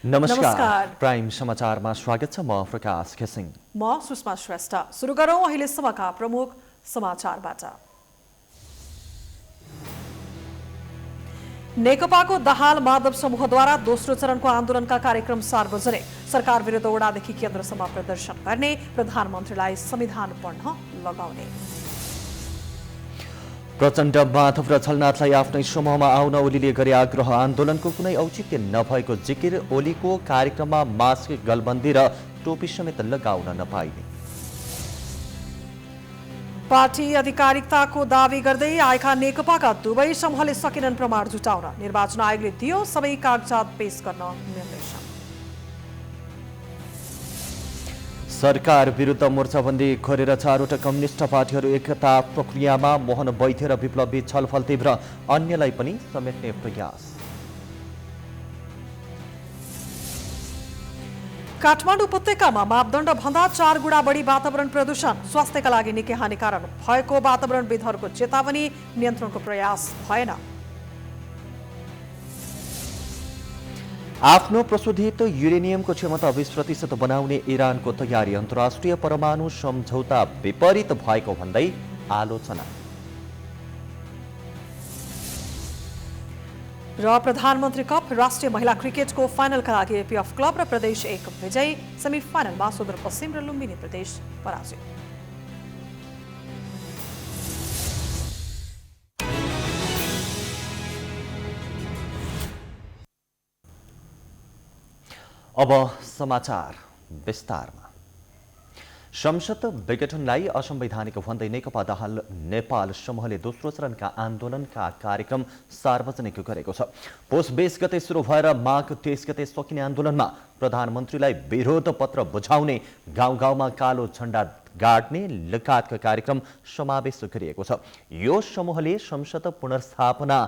नमस्कार प्राइम समाचारमा स्वागत छ। म प्रकाश खिसिङ। म सुषमा श्रेष्ठ। सुरु गरौं अहिलेसम्मका प्रमुख समाचारबाट। नेकपाको दाहाल माधव समूहद्वारा दोस्रो चरणको आन्दोलनका कार्यक्रम सार्वजनिक। सरकार विरुद्ध ओडादेखि केन्द्रसम्म प्रदर्शन गर्ने, प्रधानमन्त्रीलाई संविधान पढ्न लगाउने। प्रचण्ड, माधव र छलनाथलाई आफ्नै समूहमा आउन ओलीले गरे आग्रह। आन्दोलनको कुनै औचित्य नभएको जिकिर। ओलीको कार्यक्रममा मास्क, गलबन्दी र टोपी समेत लगाउन नपाइने। पार्टी आधिकारिकताको दावी गर्दै आएका नेकपाका दुवै समूहले सकेनन् प्रमाण जुटाउन। निर्वाचन आयोगले दियो सबै कागजात पेश गर्न निर्देशन। सरकार विरुद्ध मोर्चाबन्दी गरेर 4वटा कम्युनिस्ट पार्टीहरू एकता प्रक्रियामा। मोहन वैद्य र विप्लवी छलफल तीव्र, अन्यलाई पनि समेट्ने प्रयास। काठमाडौँ उपत्यकामा मापदण्ड भन्दा 4 गुणा बढी वातावरण प्रदूषण। स्वास्थ्यका लागि निकै हानिकारक भएको वातावरणविदहरूको चेतावनी। नियन्त्रणको प्रयास भएन। आफ्नो प्रशोधित युरेनियमको क्षमता 20% बनाउने इरानको तयारी। अन्तर्राष्ट्रिय परमाणु सम्झौता विपरीत भएको भन्दै आलोचना। र प्रधानमन्त्री कप राष्ट्रिय महिला क्रिकेटको फाइनलका लागि एपीएफ क्लब र प्रदेश 1 विजयी। सेमिफाइनलमा सुदूरपश्चिम र लुम्बिनी प्रदेश पराजित। अब समाचार विस्तारमा। संसद विघटनलाई असंवैधानिक भन्दै नेकपा दाहाल नेपाल समूहले दोस्रो चरणका आन्दोलनका कार्यक्रम सार्वजनिक गरेको छ। पुस 20 गते सुरु भएर माघ 23 गते सकिने आन्दोलनमा प्रधानमन्त्रीलाई विरोध पत्र बुझाउने, गाउँ गाउँमा कालो झण्डा गाड्ने लगायतका कार्यक्रम समावेश गरिएको छ। यो समूहले संसद पुनर्स्थापना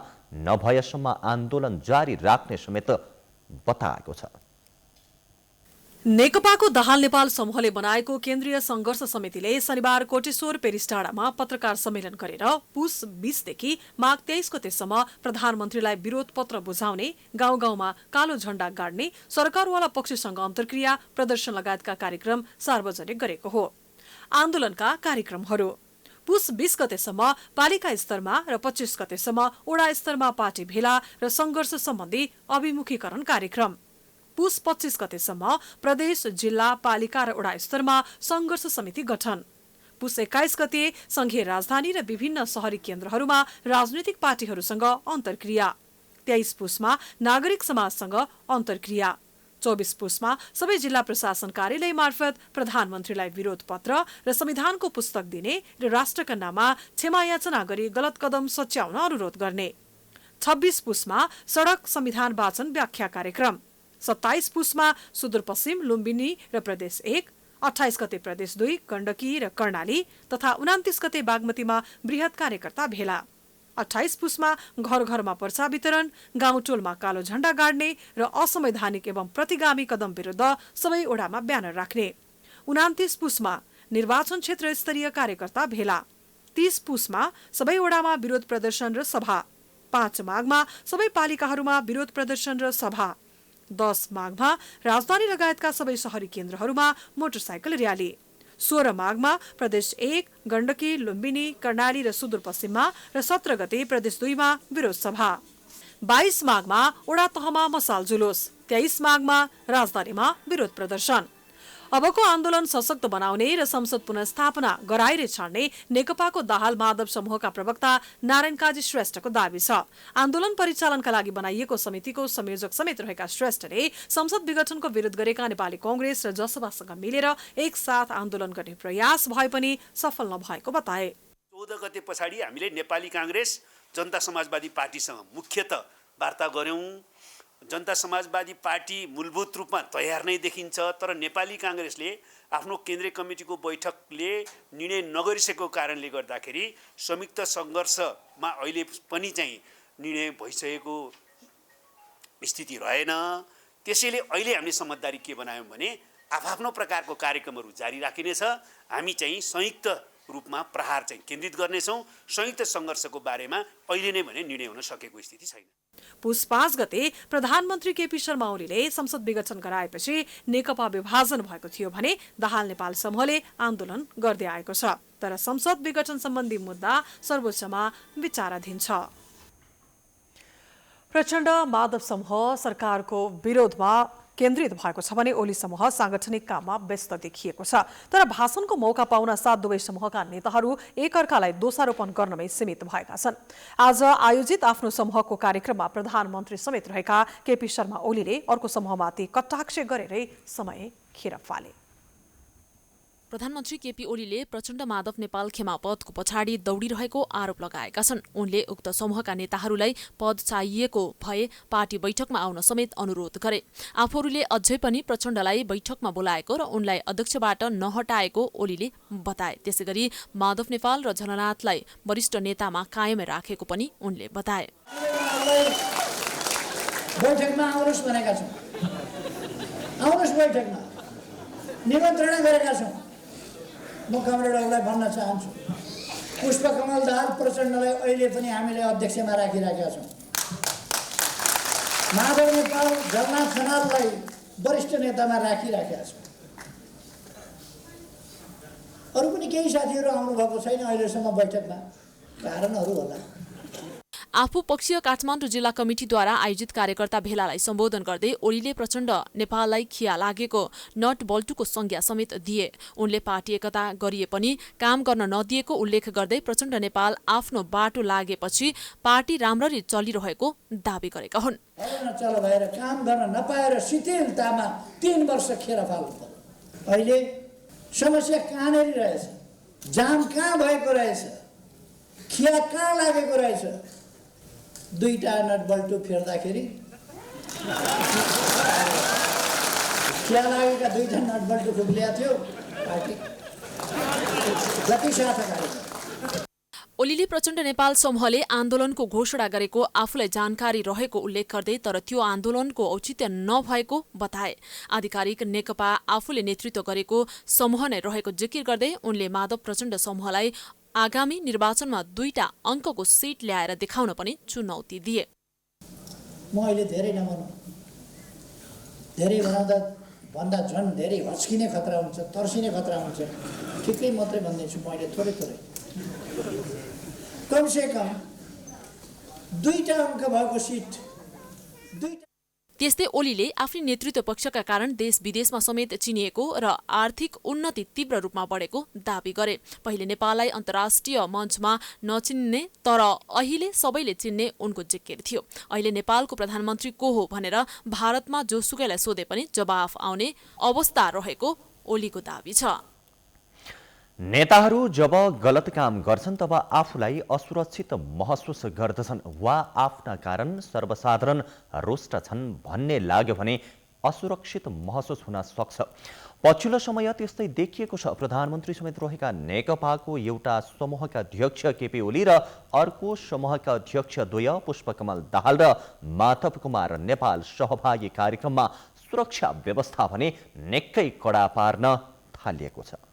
नभएसम्म आन्दोलन जारी राख्ने समेत बताएको छ। नेकपाको दाहाल नेपाल समूहले बनाएको केन्द्रीय संघर्ष समितिले शनिबार कोटेश्वर पेरिसटाडामा पत्रकार सम्मेलन गरेर पुस 20 देखि माघ 23 गतेसम्म प्रधानमन्त्रीलाई विरोध पत्र बुझाउने, गाउँ गाउँमा कालो झण्डा गाड्ने, सरकारवाला पक्षसँग अन्तर्क्रिया, प्रदर्शन लगायतका कार्यक्रम सार्वजनिक गरेको हो। आन्दोलनका कार्यक्रमहरू: पुस 20 गतेसम्म पालिका स्तरमा र 25 गतेसम्म ओडा स्तरमा पार्टी भेला र संघर्ष सम्बन्धी अभिमुखीकरण कार्यक्रम। पुस 25 गतेसम्म प्रदेश, जिल्ला, पालिका र ओडा स्तरमा संघर्ष समिति गठन। पुस 21 गते संघीय राजधानी र विभिन्न शहरी केन्द्रहरूमा राजनैतिक पार्टीहरूसँग अन्तर्क्रिया। 23 पुसमा नागरिक समाजसँग अन्तर्क्रिया। 24 पुसमा सबै जिल्ला प्रशासन कार्यालय मार्फत प्रधानमन्त्रीलाई विरोध पत्र र संविधानको पुस्तक दिने र राष्ट्रका नाममा क्षमायाचना गरी गलत कदम सच्याउन अनुरोध गर्ने। 26 पुसमा सडक संविधान वाचन व्याख्या कार्यक्रम। 27 पुसमा सुदूरपश्चिम, लुम्बिनी र प्रदेश 1, 28 गते प्रदेश 2, गण्डकी र कर्णाली तथा 29 गते बागमतीमा वृहत कार्यकर्ता भेला। 28 पुसमा घर घरमा पर्चा वितरण, गाउँ टोलमा कालो झण्डा गाड्ने र असंवैधानिक एवं प्रतिगामी कदम विरुद्ध सबै ओडामा ब्यानर राख्ने। 29 पुसमा निर्वाचन क्षेत्र स्तरीय कार्यकर्ता भेला। 30 पुसमा सबै ओडामा विरोध प्रदर्शन र सभा। 5 माघमा सबै पालिकाहरूमा विरोध प्रदर्शन र सभा। 10 माघमा राजधानी लगायतका सबै शहरी केन्द्रहरूमा मोटरसाइकल र्याली। 16 माघमा प्रदेश 1, गण्डकी, लुम्बिनी, कर्णाली र सुदूरपश्चिममा र 17 गते प्रदेश 2 मा विरोध सभा। 22 माघमा ओडा तहमा मसाल जुलुस। 23 माघमा राजधानीमा विरोध प्रदर्शन। अबको आन्दोलन सशक्त बनाउने र संसद पुनर्स्थापना गराएर छाड्ने नेकपाको दाहाल माधव समूहका प्रवक्ता नारायण काजी श्रेष्ठको दावी छ। आन्दोलन परिचालनका लागि बनाइएको समितिको संयोजक समेत रहेका श्रेष्ठले संसद विघटनको विरोध गरेका नेपाली कांग्रेस र जसपासँग मिलेर एकसाथ आन्दोलन गर्ने प्रयास भए पनि सफल नभएको बताए। 14 गते पछाडि हामीले नेपाली कांग्रेस, जनता समाजवादी पार्टीसँग मुख्यतः वार्ता गर्यौं। जनता समाजवादी पार्टी मूलभूत रूपमा तयार नै देखिन्छ, तर नेपाली कांग्रेसले आफ्नो केन्द्रीय कमिटीको बैठकले निर्णय नगरिसकेको कारणले गर्दाखेरि संयुक्त सङ्घर्षमा अहिले पनि चाहिँ निर्णय भइसकेको स्थिति रहेन। त्यसैले अहिले हामीले समझदारी के बनायौं भने आफ्नो प्रकारको कार्यक्रमहरू जारी राखिनेछ। हामी चाहिँ संयुक्त रूपमा प्रहार चाहिँ केन्द्रित गर्नेछौँ। संयुक्त सङ्घर्षको बारेमा अहिले नै भने निर्णय हुन सकेको स्थिति छैन। पुस 5 गते प्रधानमन्त्री केपी शर्मा ओलीले संसद विघटन गराएपछि नेकपा विभाजन भएको थियो भने दाहाल नेपाल समूहले आन्दोलन गर्दै आएको छ। तर संसद विघटन सम्बन्धी मुद्दा सर्वोच्चमा विचाराधीन छ। प्रचण्ड माधव समूह सरकारको विरोधमा केन्द्रित भएको छ भने ओली समूह सांगठनिक काममा व्यस्त देखिएको छ। तर भाषणको मौका पाउन साथ दुवै समूहका नेताहरू एकअर्कालाई दोषारोपण गर्नमै सीमित भएका छन्। आज आयोजित आफ्नो समूहको कार्यक्रममा प्रधानमन्त्री समेत रहेका केपी शर्मा ओलीले अर्को समूहमाथि कटाक्ष गरेरै समय खेर फाले। प्रधानमन्त्री केपी ओलीले प्रचण्ड माधव नेपाल खेमा पदको पछाडि दौडिरहेको आरोप लगाएका छन्। उनले उक्त समूहका नेताहरूलाई पद चाहिएको भए पार्टी बैठकमा आउन समेत अनुरोध गरे। आफूहरूले अझै पनि प्रचण्डलाई बैठकमा बोलाएको र उनलाई अध्यक्षबाट नहटाएको ओलीले बताए। त्यसैगरी माधव नेपाल र झलनाथलाई वरिष्ठ नेतामा कायम राखेको पनि उनले बताए। बैठकमा आउनुहोस् भनेका छौँ, आउनुहोस् बैठकमा निमन्त्रणा गरेका छौँ। म कमरेडहरूलाई भन्न चाहन्छु, पुष्पकमल दाहाल प्रचण्डलाई अहिले पनि हामीले अध्यक्षमा राखिराखेका छौँ। माधव नेपाल झलनाथ खनाललाई वरिष्ठ नेतामा राखिराखेका छौँ। अरू पनि केही साथीहरू आउनुभएको छैन अहिलेसम्म बैठकमा, कारणहरू होला। आफू पक्षीय काठमाडौँ जिल्ला कमिटीद्वारा आयोजित कार्यकर्ता भेलालाई सम्बोधन गर्दै ओलीले प्रचण्ड नेपाललाई खिया लागेको नट बल्टुको संज्ञा समेत दिए। उनले पार्टी एकता गरिए पनि काम गर्न नदिएको उल्लेख गर्दै प्रचण्ड नेपाल आफ्नो बाटो लागेपछि पार्टी राम्ररी चलिरहेको दावी गरेका हुन्। चल भएर काम गर्न नपाएर शिथिलतामा 3 वर्ष खेर फाल्नु पर्यो। अहिले समस्या कहाँनिर रहेछ, जाम कहाँ भएको रहेछ, खिया कहाँ लागेको रहेछ। 2टा नट बल्टु फेर्दाखेरि खिया लागेका 2टा नट बल्टु खुब्लिया थियो पार्टी जति साथ कार्यक्रम। ओलीले प्रचण्ड नेपाल समूहले आन्दोलनको घोषणा गरेको आफूलाई जानकारी रहेको उल्लेख गर्दै तर त्यो आन्दोलनको औचित्य नभएको बताए। आधिकारिक नेकपा आफूले नेतृत्व गरेको समूह नै रहेको जिकिर गर्दै उनले माधव प्रचण्ड समूहलाई आगामी निर्वाचनमा 2टा अङ्कको सिट ल्याएर देखाउन पनि चुनौती दिए। म अहिले धेरै नभनौँ, धेरै बनाउँदा भन्दा झन् धेरै हच्किने खतरा हुन्छ, तर्सिने खतरा हुन्छ। ठिकै मात्रै भन्दैछु म अहिले थोरै कमसेकम 2टा अङ्क भएको सिट। त्यस्तै ओलीले आफ्नै नेतृत्व पक्षका कारण देश विदेशमा समेत चिनिएको र आर्थिक उन्नति तीव्र रूपमा बढेको दावी गरे। पहिले नेपाललाई अन्तर्राष्ट्रिय मञ्चमा नचिन्ने तर अहिले सबैले चिन्ने उनको जिकिर थियो। अहिले नेपालको प्रधानमन्त्री को हो भनेर भारतमा जोसुकैलाई सोधे पनि जवाफ आउने अवस्था रहेको ओलीको दावी छ। नेताहरू जब गलत काम गर्छन् तब आफूलाई असुरक्षित महसुस गर्दछन् वा आफ्ना कारण सर्वसाधारण रुष्ट छन् भन्ने लाग्यो भने असुरक्षित महसुस हुन सक्छ। पछिल्लो समय त्यस्तै देखिएको छ। प्रधानमन्त्री समेत रहेका नेकपाको एउटा समूहका अध्यक्ष केपी ओली र अर्को समूहका अध्यक्ष द्वय पुष्पकमल दाहाल र माधव कुमार नेपाल सहभागी कार्यक्रममा सुरक्षा व्यवस्था भने निकै कडा पार्न थालिएको छ।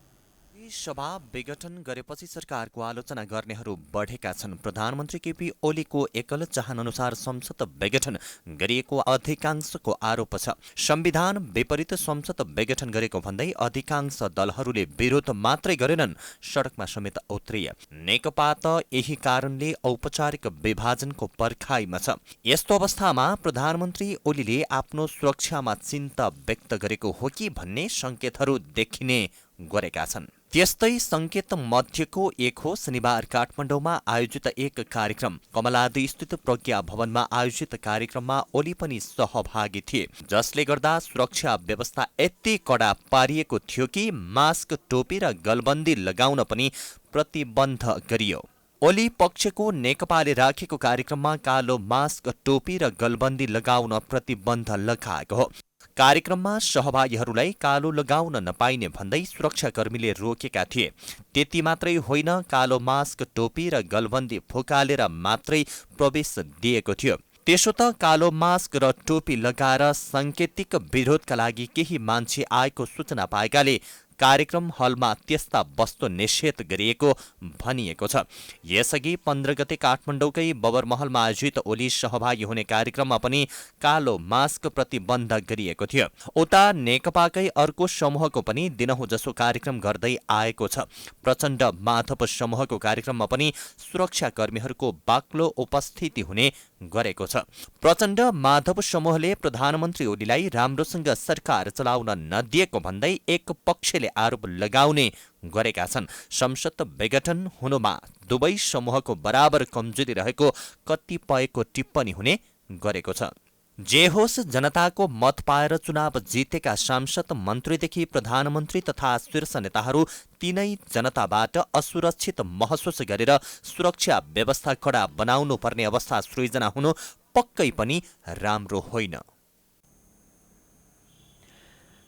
सभा विघटन गरेपछि सरकारको आलोचना गर्नेहरू बढेका छन्। प्रधानमन्त्री केपी ओलीको एकल चाहन अनुसार संसद विघटन गरिएको अधिकांशको आरोप छ। संविधान विपरीत संसद विघटन गरेको भन्दै अधिकांश दलहरूले विरोध मात्रै गरेनन्, सडकमा समेत उत्रिए। नेकपा त यही कारणले औपचारिक विभाजनको पर्खाइमा छ। यस्तो अवस्थामा प्रधानमन्त्री ओलीले आफ्नो सुरक्षामा चिन्ता व्यक्त गरेको हो कि भन्ने संकेतहरू देखिने गरेका छन्। त्यस्तै संकेत मध्यको एक हो शनिबार काठमाडौँमा आयोजित एक कार्यक्रम। कमलादी स्थित प्रज्ञा भवनमा आयोजित कार्यक्रममा ओली पनि सहभागी थिए, जसले गर्दा सुरक्षा व्यवस्था यति कडा पारिएको थियो कि मास्क, टोपी र गलबन्दी लगाउन पनि प्रतिबन्ध गरियो। ओली पक्षको नेकपाले राखेको कार्यक्रममा कालो मास्क, टोपी र गलबन्दी लगाउन प्रतिबन्ध लगाएको हो। कार्यक्रममा सहभागीहरूलाई कालो लगाउन नपाइने भन्दै सुरक्षाकर्मीले रोकेका थिए। त्यति मात्रै होइन, कालो मास्क, टोपी र गलबन्दी फुकालेर मात्रै प्रवेश दिएको थियो। त्यसो त कालो मास्क र टोपी लगाएर साङ्केतिक विरोधका लागि केही मान्छे आएको सूचना पाएकाले कार्यक्रम हलमा त्यस्ता वस्तु निषेध गरिएको भनिएको छ। यसअघि 15 गते काठमाडौँकै बबरमहलमा आयोजित ओली सहभागी हुने कार्यक्रममा पनि कालो मास्क प्रतिबन्ध गरिएको थियो। उता नेकपाकै अर्को समूहको पनि दिनहुँ जसो कार्यक्रम गर्दै आएको छ। प्रचण्ड माधव समूहको कार्यक्रममा पनि सुरक्षाकर्मीहरूको बाक्लो उपस्थिति हुने गरेको छ। प्रचण्ड माधव समूहले प्रधानमन्त्री ओलीलाई राम्रोसँग सरकार चलाउन नदिएको भन्दै एक पक्षले आरोप लगाउने गरेका छन्। संसद विघटन हुनुमा दुवै समूहको बराबर कमजोरी रहेको कतिपयको टिप्पणी हुने गरेको छ। जे होस्, जनताको मत पाएर चुनाव जितेका सांसद, मन्त्रीदेखि प्रधानमन्त्री तथा शीर्ष नेताहरू तीनै जनताबाट असुरक्षित महसुस गरेर सुरक्षा व्यवस्था कडा बनाउनु पर्ने अवस्था सृजना हुनु पक्कै पनि राम्रो होइन।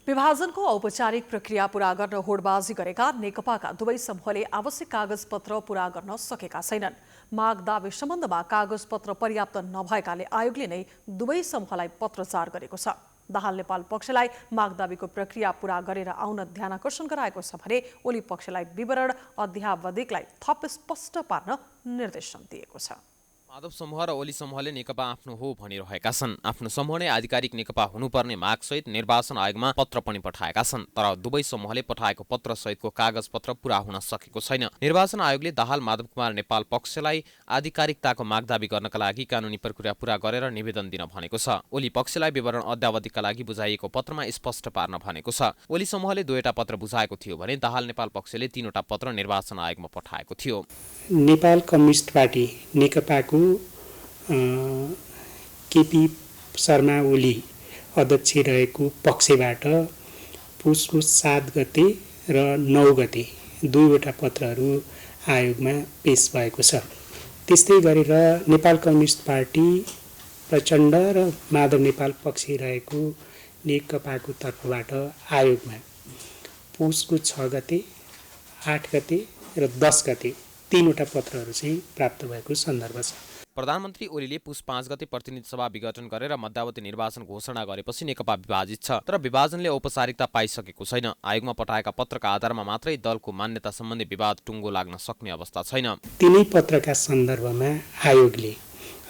विभाजनको औपचारिक प्रक्रिया पूरा गर्न होडबाजी गरेका नेकपाका दुवै समूहले आवश्यक कागजपत्र पूरा गर्न सकेका छैनन्। माग दावी सम्बन्धमा कागजपत्र पर्याप्त नभएकाले आयोगले नै दुवै समूहलाई पत्रचार गरेको छ। दाहाल नेपाल पक्षलाई माग दावीको प्रक्रिया पूरा गरेर आउन ध्यानाकर्षण गराएको छ भने ओली पक्षलाई विवरण अध्यावधिकलाई थप स्पष्ट पार्न निर्देशन दिएको छ। माधव समूह र ओली समूहले नेकपा आफ्नो हो भनिरहेका छन्। आफ्नो समूह नै आधिकारिक नेकपा हुनुपर्ने मागसहित निर्वाचन आयोगमा पत्र पनि पठाएका छन्। तर दुवै समूहले पठाएको पत्र सहितको कागजपत्र पूरा हुन सकेको छैन। निर्वाचन आयोगले दाहाल माधव कुमार नेपाल पक्षलाई आधिकारिकताको माग दावी गर्नका लागि कानुनी प्रक्रिया पूरा गरेर निवेदन दिन भनेको छ। ओली पक्षलाई विवरण अध्यावधिकका लागि बुझाइएको पत्रमा स्पष्ट पार्न भनेको छ। ओली समूहले 2वटा पत्र बुझाएको थियो भने दाहाल नेपाल पक्षले 3वटा पत्र निर्वाचन आयोगमा पठाएको थियो। नेपाल कम्युनिस्ट पार्टी नेकपाको केपी शर्मा ओली अध्यक्ष रहेको पक्षबाट पुसको 7 गते र 9 गते 2वटा पत्रहरू आयोगमा पेश भएको छ। त्यस्तै गरेर नेपाल कम्युनिस्ट पार्टी प्रचण्ड र माधव नेपाल पक्ष रहेको नेकपाको तर्फबाट आयोगमा पुसको 6 गते, 8 गते र 10 गते 3वटा पत्रहरू चाहिँ प्राप्त भएको सन्दर्भ छ। प्रधानमन्त्री ओलीले पुस 5 गते प्रतिनिधि सभा विघटन गरेर मध्यावधि निर्वाचन घोषणा गरेपछि नेकपा विभाजित छ। तर विभाजनले औपचारिकता पाइसकेको छैन। आयोगमा पठाएका पत्रका आधारमा मात्रै दलको मान्यता सम्बन्धी विवाद टुङ्गो लाग्न सक्ने अवस्था छैन। तिनै पत्रका सन्दर्भमा आयोगले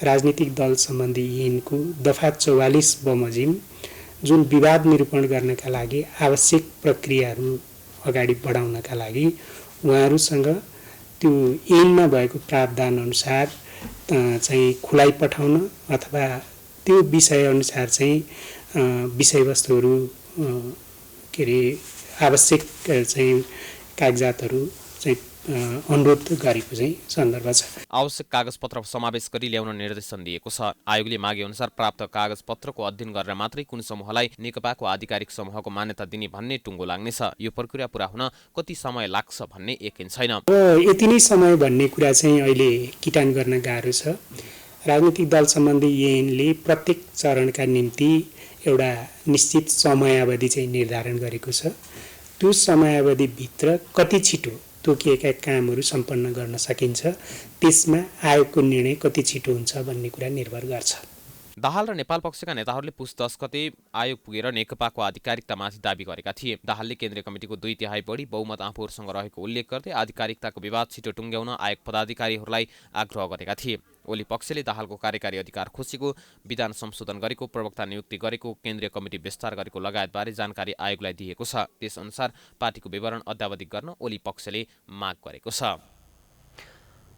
राजनीतिक दल सम्बन्धी ऐनको दफा 44 बमोजिम जुन विवाद निरूपण गर्नका लागि आवश्यक प्रक्रियाहरू अगाडि बढाउनका लागि उहाँहरूसँग त्यो ऐनमा भएको प्रावधान अनुसार चाहिँ खुलाइ पठाउन अथवा त्यो विषय अनुसार चाहिँ विषयवस्तुहरू के अरे आवश्यक चाहिँ कागजातहरू चाहिँ अनुरोध गरेको चाहिँ सन्दर्भ छ। आवश्यक कागजपत्र समावेश गरी ल्याउन निर्देशन दिएको छ। आयोगले मागे अनुसार प्राप्त कागजपत्रको अध्ययन गरेर मात्रै कुन समूहलाई नेकपाको आधिकारिक समूहको मान्यता दिने भन्ने टुङ्गो लाग्नेछ। यो प्रक्रिया पूरा हुन कति समय लाग्छ भन्ने यकिन छैन। यति नै समय भन्ने कुरा चाहिँ अहिले किटान गर्न गाह्रो छ। राजनीतिक दल सम्बन्धी ऐनले प्रत्येक चरणका निम्ति एउटा निश्चित समयावधि चाहिँ निर्धारण गरेको छ। त्यो समयावधिभित्र कति छिटो तोकिएका कामहरू सम्पन्न गर्न सकिन्छ, त्यसमा आयोगको निर्णय कति छिटो हुन्छ भन्ने कुरा निर्भर गर्छ। दाहाल र नेपाल पक्षका नेताहरूले पुस 10 गते आयोग पुगेर नेकपाको आधिकारिकतामाथि दावी गरेका थिए। दाहालले केन्द्रीय कमिटिको 2/3 बढी बहुमत आफूहरूसँग रहेको उल्लेख गर्दै आधिकारिकताको विवाद छिटो टुङ्ग्याउन आयोग पदाधिकारीहरूलाई आग्रह गरेका थिए। ओली पक्षले दाहालको कार्यकारी अधिकार खोसेको, विधान संशोधन गरेको, प्रवक्ता नियुक्ति गरेको, केन्द्रीय कमिटी विस्तार गरेको लगायतबारे जानकारी आयोगलाई दिएको छ। त्यसअनुसार पार्टीको विवरण अध्यावधिक गर्न ओली पक्षले माग गरेको छ।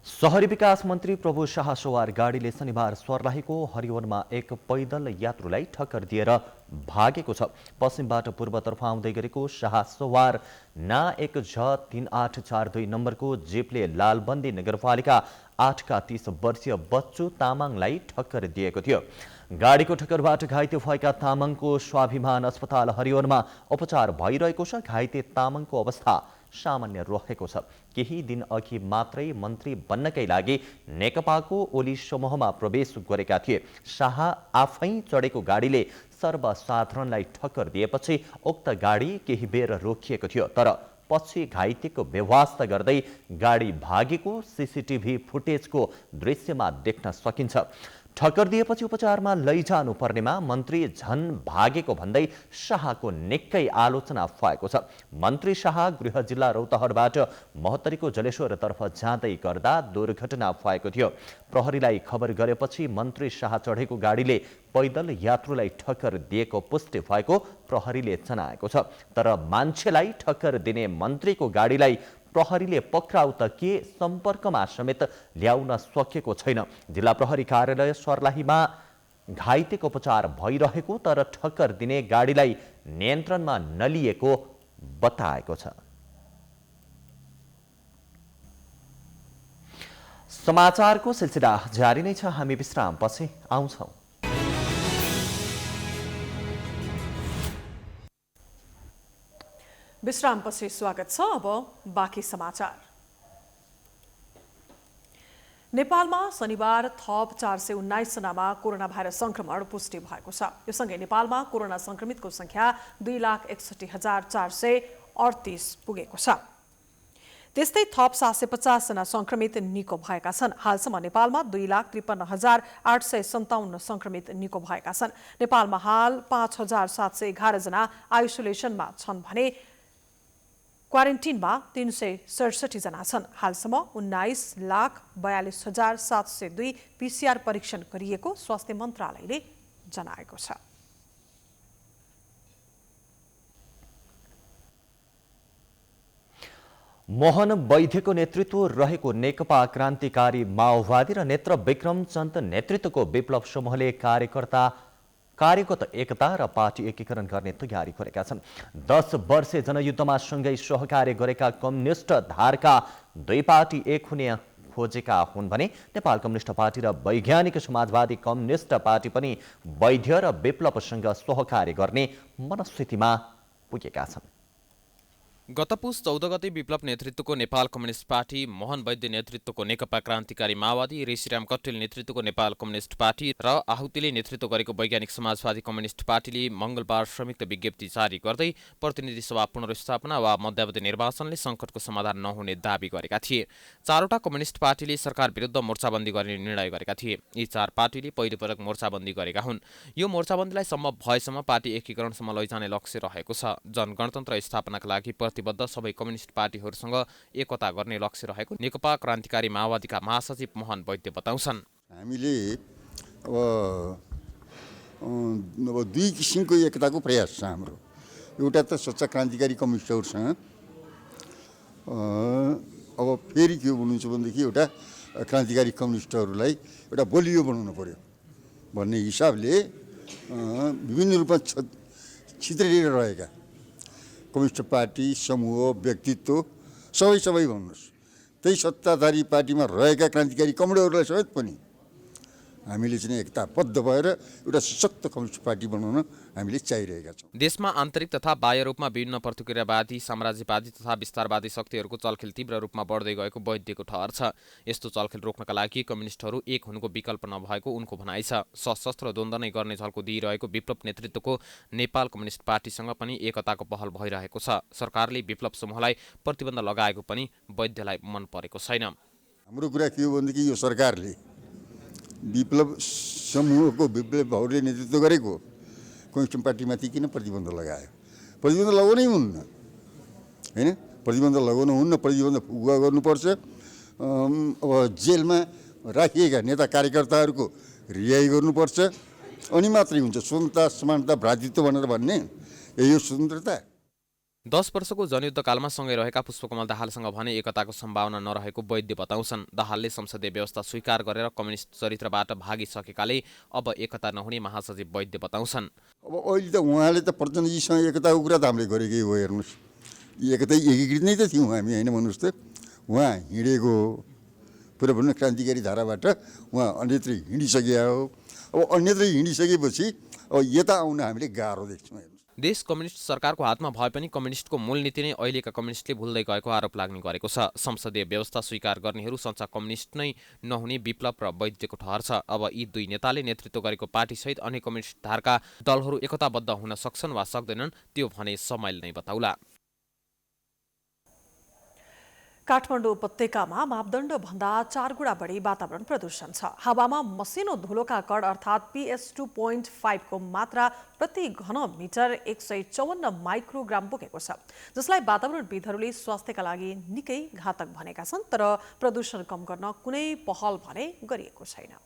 शहरी विकास मन्त्री प्रभु शाह सवार गाडीले शनिबार सर्लाहीको हरिवनमा एक पैदल यात्रुलाई ठक्कर दिएर भागेको छ। पश्चिमबाट पूर्वतर्फ आउँदै गरेको शाह सवार ना 1J3842 नम्बरको जीपले लालबन्दी नगरपालिका 8 का 30 वर्षीय बच्चु तामाङलाई ठक्कर दिएको थियो। गाडीको ठक्करबाट घाइते भएका तामाङको स्वाभिमान अस्पताल हरिवनमा उपचार भइरहेको छ। घाइते तामाङको अवस्था सामान्य रहेको छ। केही दिन अघि मात्रै मन्त्री बन्नकै लागि नेकपाको ओली समूहमा प्रवेश गरेका थिए। शाह आफै चढेको गाडीले सर्वसाधारणलाई ठक्कर दिएपछि उक्त गाडी केही बेर रोकिएको थियो, तर पछि घाइतेको व्यवस्था गर्दै गाडी भागेको सीसीटीभी फुटेजको दृश्यमा देख्न सकिन्छ। ठक्कर दिएपछि उपचारमा लैजानु पर्नेमा मन्त्री झन भागेको भन्दै शाहको निकै आलोचना भएको छ। मन्त्री शाह गृह जिल्ला रौतहटबाट महोत्तरीको जलेश्वरतर्फ जाँदै गर्दा दुर्घटना भएको थियो। प्रहरीलाई खबर गरेपछि मन्त्री शाह चढेको गाडीले पैदल यात्रुलाई ठक्कर दिएको पुष्टि भएको प्रहरीले जनाएको छ। तर मान्छेलाई ठक्कर दिने मन्त्रीको गाडीलाई प्रहरीले पक्राउ त के सम्पर्कमा समेत ल्याउन सकेको छैन। जिल्ला प्रहरी कार्यालय सर्लाहीमा घाइतेको उपचार भइरहेको तर ठक्कर दिने गाडीलाई नियन्त्रणमा नलिएको बताएको छ। समाचारको सिलसिला जारी नै छ। हामी विश्रामपछि आउँछौँ। विश्रामपछि स्वागत छ। अब बाँकी समाचार। नेपालमा शनिबार थप 419 जनामा कोरोना भाइरस संक्रमण पुष्टि भएको छ। यो सँगै नेपालमा कोरोना संक्रमितको संख्या 2,61,438 पुगेको छ। त्यस्तै थप 750 जना संक्रमित निको भएका छन्। हालसम्म नेपालमा 2,53,857 संक्रमित निको भएका छन्। नेपालमा हाल 5,711 जना आइसोलेसनमा छन् भने क्वारेन्टिनमा 367 जना छन्। हालसम्म 19,42,702 PCR परीक्षण गरिएको स्वास्थ्य मन्त्रालयले जनाएको छ। मोहन वैद्यको नेतृत्व रहेको नेकपा क्रान्तिकारी माओवादी र नेत्र विक्रम चन्द नेतृत्वको विप्लव समूहले कार्यगत एकता र पार्टी एकीकरण गर्ने तयारी गरेका छन्। 10 वर्षे जनयुद्धमा सँगै सहकार्य गरेका कम्युनिस्ट धारका दुई पार्टी एक हुने खोजेका हुन् भने नेपाल कम्युनिस्ट पार्टी र वैज्ञानिक समाजवादी कम्युनिस्ट पार्टी पनि वैद्य र विप्लवसँग सहकार्य गर्ने मनस्थितिमा पुगेका छन्। गत पुस 14 गते विप्लव नेतृत्वको नेपाल कम्युनिस्ट पार्टी, मोहन वैद्य नेतृत्वको नेकपा क्रान्तिकारी माओवादी, ऋषिराम कट्टेल नेतृत्वको नेपाल कम्युनिस्ट पार्टी र आहुतिले नेतृत्व गरेको वैज्ञानिक समाजवादी कम्युनिस्ट पार्टीले मंगलबार संयुक्त विज्ञप्ति जारी गर्दै प्रतिनिधि सभा पुनर्स्थापना वा मध्यावधि निर्वाचनले संकटको समाधान नहुने दावी गरेका थिए। चारवटा कम्युनिस्ट पार्टीले सरकार विरुद्ध मोर्चाबन्दी गर्ने निर्णय गरेका थिए। यी चार पार्टीले पहिलोपटक मोर्चाबन्दी गरेका हुन्। यो मोर्चाबन्दीलाई सम्भव भएसम्म पार्टी एकीकरणसम्म लैजाने लक्ष्य रहेको छ। जनगणतन्त्र स्थापनाका लागि प्रतिबद्ध सबै कम्युनिस्ट पार्टीहरूसँग एकता गर्ने लक्ष्य रहेको नेकपा क्रान्तिकारी माओवादीका महासचिव मोहन वैद्य बताउँछन्। हामीले अब दुई किसिमको एकताको प्रयास छ हाम्रो। एउटा त सच्चा क्रान्तिकारी कम्युनिस्टहरूसँग, अब फेरि के भन्नुहुन्छ भनेदेखि एउटा क्रान्तिकारी कम्युनिस्टहरूलाई एउटा बलियो बनाउनु पर्यो भन्ने हिसाबले विभिन्न रूपमा छित्रिएर रहेका कम्युनिस्ट पार्टी समूह व्यक्तित्व सबै भन्नुहोस्, त्यही सत्ताधारी पार्टीमा रहेका क्रान्तिकारी कम्युनिस्टहरूलाई समेत पनि हामीले चाहिँ एकताबद्ध भएर एउटा सशक्त कम्युनिस्ट पार्टी बनाउन हामीले चाहिरहेका छौँ। देशमा आन्तरिक तथा बाह्य रूपमा विभिन्न प्रतिक्रियावादी, साम्राज्यवादी तथा विस्तारवादी शक्तिहरूको चलखेल तीव्र रूपमा बढ्दै गएको वैद्यको ठहर छ। यस्तो चलखेल रोक्नका लागि कम्युनिस्टहरू एक हुनुको विकल्प नभएको उनको भनाइ छ। सशस्त्र द्वन्द्व नै गर्ने झल्को दिइरहेको विप्लव नेतृत्वको नेपाल कम्युनिस्ट पार्टीसँग पनि एकताको पहल भइरहेको छ। सरकारले विप्लव समूहलाई प्रतिबन्ध लगाएको पनि वैद्यलाई मन परेको छैन। हाम्रो कुरा के हो भनेदेखि यो सरकारले विप्लव समूहको विप्लवहरूले नेतृत्व गरेको कम्युनिस्ट पार्टीमाथि किन प्रतिबन्ध लगायो? प्रतिबन्ध लगाउनै हुन्न, होइन? प्रतिबन्ध लगाउनु हुन्न, प्रतिबन्ध उहाँ गर्नुपर्छ। अब जेलमा राखिएका नेता कार्यकर्ताहरूको रिहाई गर्नुपर्छ, अनि मात्रै हुन्छ स्वतन्त्रता, समानता, भ्रातृत्व भनेर भन्ने यही हो स्वतन्त्रता। 10 वर्षको जनयुद्धकालमा सँगै रहेका पुष्पकमल दाहालसँग भने एकताको सम्भावना नरहेको वैद्य बताउँछन्। दाहालले संसदीय व्यवस्था स्वीकार गरेर कम्युनिस्ट चरित्रबाट भागिसकेकाले अब एकता नहुने महासचिव वैद्य बताउँछन्। अब अहिले त उहाँले त प्रचण्डजीसँग एकताको कुरा त हामीले गरेकै हो। हेर्नुहोस्, एकतै एकीकृत नै त थियौँ हामी, होइन? भन्नुहोस् त, उहाँ हिँडेको पुरा भन्नु क्रान्तिकारी धाराबाट उहाँ अन्यत्रै हिँडिसकेका हो। अब अन्यत्रै हिँडिसकेपछि अब यता आउन हामीले गाह्रो देख्छौँ। देश कम्युनिस्ट सरकारको हातमा भए पनि कम्युनिस्टको मूल नीति नै अहिलेका कम्युनिस्टले भुल्दै गएको आरोप लाग्ने गरेको छ। संसदीय व्यवस्था स्वीकार गर्नेहरू सच्चा कम्युनिस्ट नै नहुने विप्लव र वैद्यको ठहर छ। अब यी दुई नेताले नेतृत्व गरेको पार्टीसहित अन्य कम्युनिस्ट धारका दलहरू एकताबद्ध हुन सक्छन् वा सक्दैनन् त्यो भने समयले नै बताउला। काठमाडौँ उपत्यकामा मापदण्ड भन्दा 4 गुणा बढी वातावरण प्रदूषण छ। हावामा मसिनो धुलोका कण अर्थात् PS2.5 को मात्रा प्रति घन मिटर 154 माइक्रोग्राम पुगेको छ, जसलाई वातावरणविदहरूले स्वास्थ्यका लागि निकै घातक भनेका छन्। तर प्रदूषण कम गर्न कुनै पहल भने गरिएको छैन।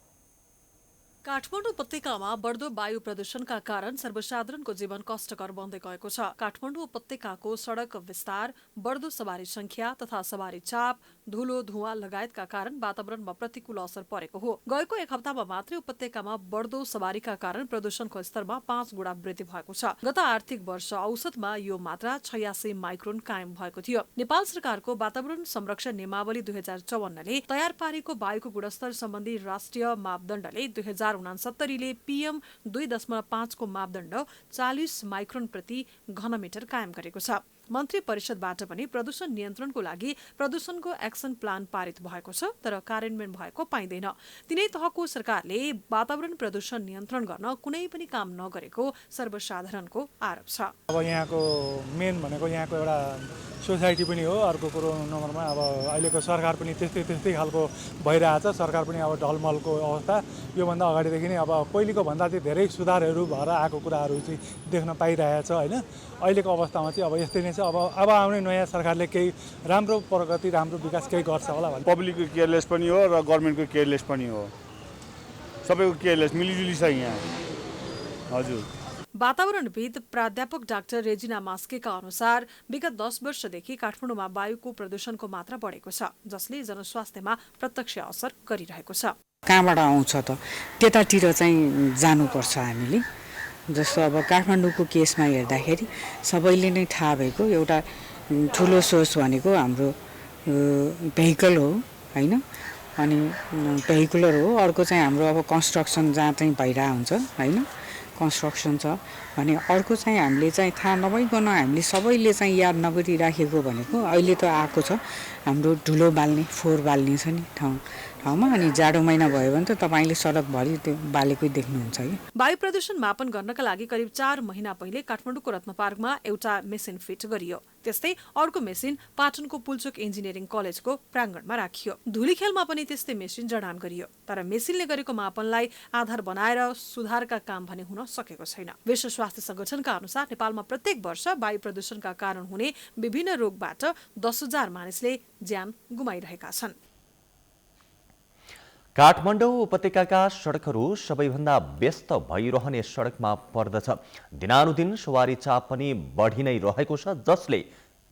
काठमाडौँ उपत्यकामा बढ्दो वायु प्रदूषणका कारण सर्वसाधारणको जीवन कष्टकर बन्दै गएको छ। काठमाडौँ उपत्यकाको सडक विस्तार, बढ्दो सवारी संख्या तथा सवारी चाप, धुलो धुवा लगायतका कारण वातावरणमा प्रतिकूल असर परेको हो। गएको एक हप्तामा मात्रै उपत्यकामा बढ्दो सवारीका कारण प्रदूषणको स्तरमा 5 गुणा वृद्धि भएको छ। गत आर्थिक वर्ष औसतमा यो मात्रा 86 माइक्रोन कायम भएको थियो। नेपाल सरकारको वातावरण संरक्षण नियमावली 2054ले तयार पारेको वायुको गुणस्तर सम्बन्धी राष्ट्रिय मापदण्डले 2069ले PM 2.5 को मापदण्ड 40 माइक्रोन प्रति घनमिटर कायम गरेको छ। मन्त्री परिषदबाट पनि प्रदूषण नियन्त्रणको लागि प्रदूषणको एक्सन प्लान पारित भएको छ, तर कार्यान्वयन भएको पाइँदैन। तिनै तहको सरकारले वातावरण प्रदूषण नियन्त्रण गर्न कुनै पनि काम नगरेको सर्वसाधारणको आरोप छ। अब यहाँको मेन भनेको यहाँको एउटा सोसाइटी पनि हो। अर्को कुरो नम्बरमा अब अहिलेको सरकार पनि त्यस्तै खालको भइरहेछ। सरकार पनि अब ढलमलको अवस्था योभन्दा अगाडिदेखि नै अब पहिलेको भन्दा चाहिँ धेरै सुधारहरू भएर आएको कुराहरू चाहिँ देख्न पाइरहेछ होइन। अहिलेको अवस्थामा चाहिँ अब यस्तै नै छ। अब आउने नयाँ सरकारले केही राम्रो प्रगति राम्रो विकास केही गर्छ होला भन्ने। पब्लिकको केयरलेस पनि हो र गभर्मेन्टको केयरलेस पनि हो। सबैको केयरलेस मिलिजुली छ यहाँ। हजुर। वातावरणविद प्राध्यापक डाक्टर रेजिना मास्केका अनुसार विगत 10 वर्षदेखि काठमाडौँमा वायुको प्रदूषणको मात्रा बढेको छ, जसले जनस्वास्थ्यमा प्रत्यक्ष असर गरिरहेको छ। कहाँबाट आउँछ त त्यतातिर चाहिँ जानुपर्छ हामीले। जस्तो अब काठमाडौँको केसमा हेर्दाखेरि सबैले नै थाहा भएको एउटा ठुलो सोर्स भनेको हाम्रो भेहिकल हो होइन। अनि भेहिकुलर हो। अर्को चाहिँ हाम्रो अब कन्स्ट्रक्सन जहाँ चाहिँ भइरहेको हुन्छ होइन, कन्स्ट्रक्सन छ भने। अर्को चाहिँ हामीले चाहिँ थाहा नभइकन हामीले सबैले चाहिँ याद नगरिराखेको भनेको अहिले त आएको छ हाम्रो धुलो बाल्ने फोहोर बाल्ने छ नि ठाउँमा। अनि जाडो महिना भयो भने त तपाईँले सडकभरि त्यो बालेकै देख्नुहुन्छ कि। वायु प्रदूषण मापन गर्नका लागि करिब 4 महिना पहिले काठमाडौँको रत्न पार्कमा एउटा मेसिन फिट गरियो। त्यस्तै अर्को मेसिन पाटनको पुल्चोक इन्जिनियरिङ कलेजको प्राङ्गणमा राखियो। धुलीखेलमा पनि त्यस्तै मेसिन जडान गरियो। तर मेसिनले गरेको मापनलाई आधार बनाएर सुधारका काम भने हुन सकेको छैन। विश्व स्वास्थ्य संगठनका अनुसार नेपालमा प्रत्येक वर्ष वायु प्रदूषणका कारण हुने विभिन्न रोगबाट 10,000 मानिसले ज्यान गुमाइरहेका छन्। काठमाडौँ उपत्यकाका सडकहरू सबैभन्दा व्यस्त भइरहने सडकमा पर्दछ। दिनानुदिन सवारी चाप पनि बढी नै रहेको छ, जसले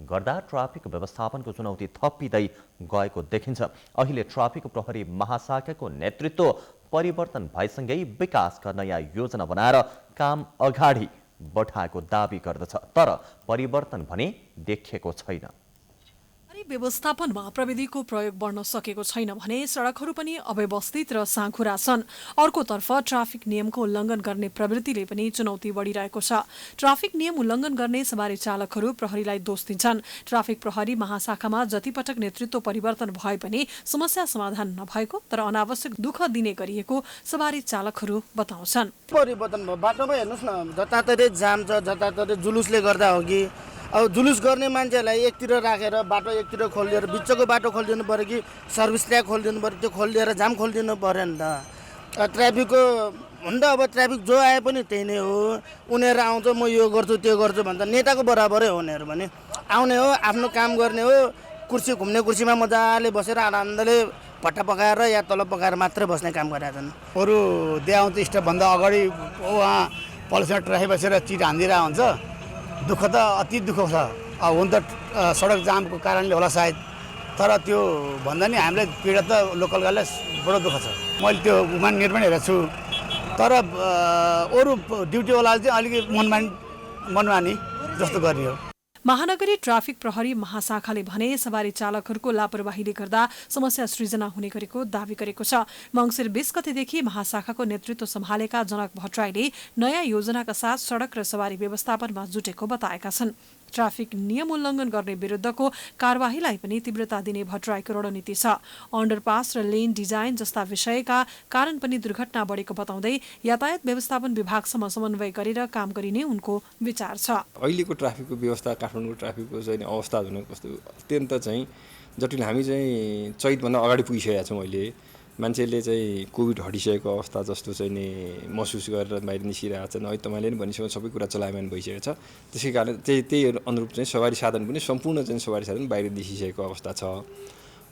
गर्दा ट्राफिक व्यवस्थापनको चुनौती थपिँदै गएको देखिन्छ। अहिले ट्राफिक प्रहरी महाशाखाको नेतृत्व परिवर्तन भएसँगै विकास गर्न नयाँ योजना बनाएर काम अगाडि बढाएको दावी गर्दछ, तर परिवर्तन भने देखिएको छैन। व्यवस्थापनमा प्रविधिको प्रयोग बढ्न सकेको छैन भने सडकहरू पनि अव्यवस्थित र साँघुरा छन्। अर्कोतर्फ ट्राफिक नियमको उल्लङ्घन गर्ने प्रवृत्तिले पनि चुनौती बढिरहेको छ। ट्राफिक नियम उल्लङ्घन गर्ने सवारी चालकहरू प्रहरीलाई दोष दिन्छन्। ट्राफिक प्रहरी महाशाखामा जतिपटक नेतृत्व परिवर्तन भए पनि समस्या समाधान नभएको तर अनावश्यक दुःख दिने गरिएको सवारी चालकहरू बताउँछन्। परिवर्तन भयो बाटोमा हेर्नुहोस् न, जताततै जाम छ, जताततै जुलुसले गर्दा हो कि अब जुलुस गर्ने मान्छेलाई एकतिर राखेर बाटो एकतिर खोलिदिएर बिचको बाटो खोलिदिनु पऱ्यो कि सर्भिस ट्र्याक खोलिदिनु पऱ्यो। त्यो खोलिदिएर जाम खोलिदिनु पऱ्यो नि त। ट्राफिकको हुन त अब ट्राफिक जो आए पनि त्यही नै हो। उनीहरू आउँछ म यो गर्छु त्यो गर्छु भन्छ, नेताको बराबरै हो उनीहरू भने। आउने हो आफ्नो काम गर्ने हो, कुर्सी घुम्ने कुर्सीमा मजाले बसेर आनन्दले भट्टा पकाएर या तल पकाएर मात्रै बस्ने काम गरेका छन्। अरू देआउँछ स्टपभन्दा अगाडि उहाँ पल्सर ट्राफिक बसेर चिट हानिदिरहेको हुन्छ। दुःख त अति दुःख छ। हुन त सडक जामको कारणले होला सायद, तर त्यो भन्दा नि हामीलाई पीडा त लोकल गाडीलाई बडो दुःख छ। मैले त्यो उमान नेट पनि हेरेको छु, तर अरू ड्युटीवालाले चाहिँ अलिकति मनमानी जस्तो गरियो। महानगरी ट्राफिक प्रहरी महाशाखाले भने सवारी चालकहरूको लापरवाहीले गर्दा समस्या सृजना हुने गरेको दावी गरेको छ। मङ्सिर 20 गतेदेखि महाशाखाको नेतृत्व सम्हालेका जनक भट्टराईले नयाँ योजनाका साथ सडक र सवारी व्यवस्थापनमा जुटेको बताएका छन्। ट्राफिक नियम उल्लङ्घन गर्ने विरुद्धको कारबाहीलाई पनि तीव्रता दिने भट्टराईको रणनीति छ। अन्डरपास र लेन डिजाइन जस्ता विषयका कारण पनि दुर्घटना बढेको बताउँदै यातायात व्यवस्थापन विभागसँग समन्वय गरेर काम गरिने उनको विचार छ। अहिलेको ट्राफिकको व्यवस्था काठमाडौँको ट्राफिकको चाहिँ अवस्था भनेको कस्तो अत्यन्त चाहिँ जटिल हामी चाहिँ चैतभन्दा अगाडि पुगिसकेका छौँ। अहिले मान्छेले चाहिँ कोभिड हटिसकेको अवस्था जस्तो चाहिँ नि महसुस गरेर बाहिर निस्किरहेको छ। अहिले तपाईँले पनि भनिसक्नु सबै कुरा चलायमान भइसकेको छ। त्यसै कारण त्यही अनुरूप चाहिँ सवारी साधन पनि सम्पूर्ण चाहिँ सवारी साधन बाहिर निस्किसकेको अवस्था छ।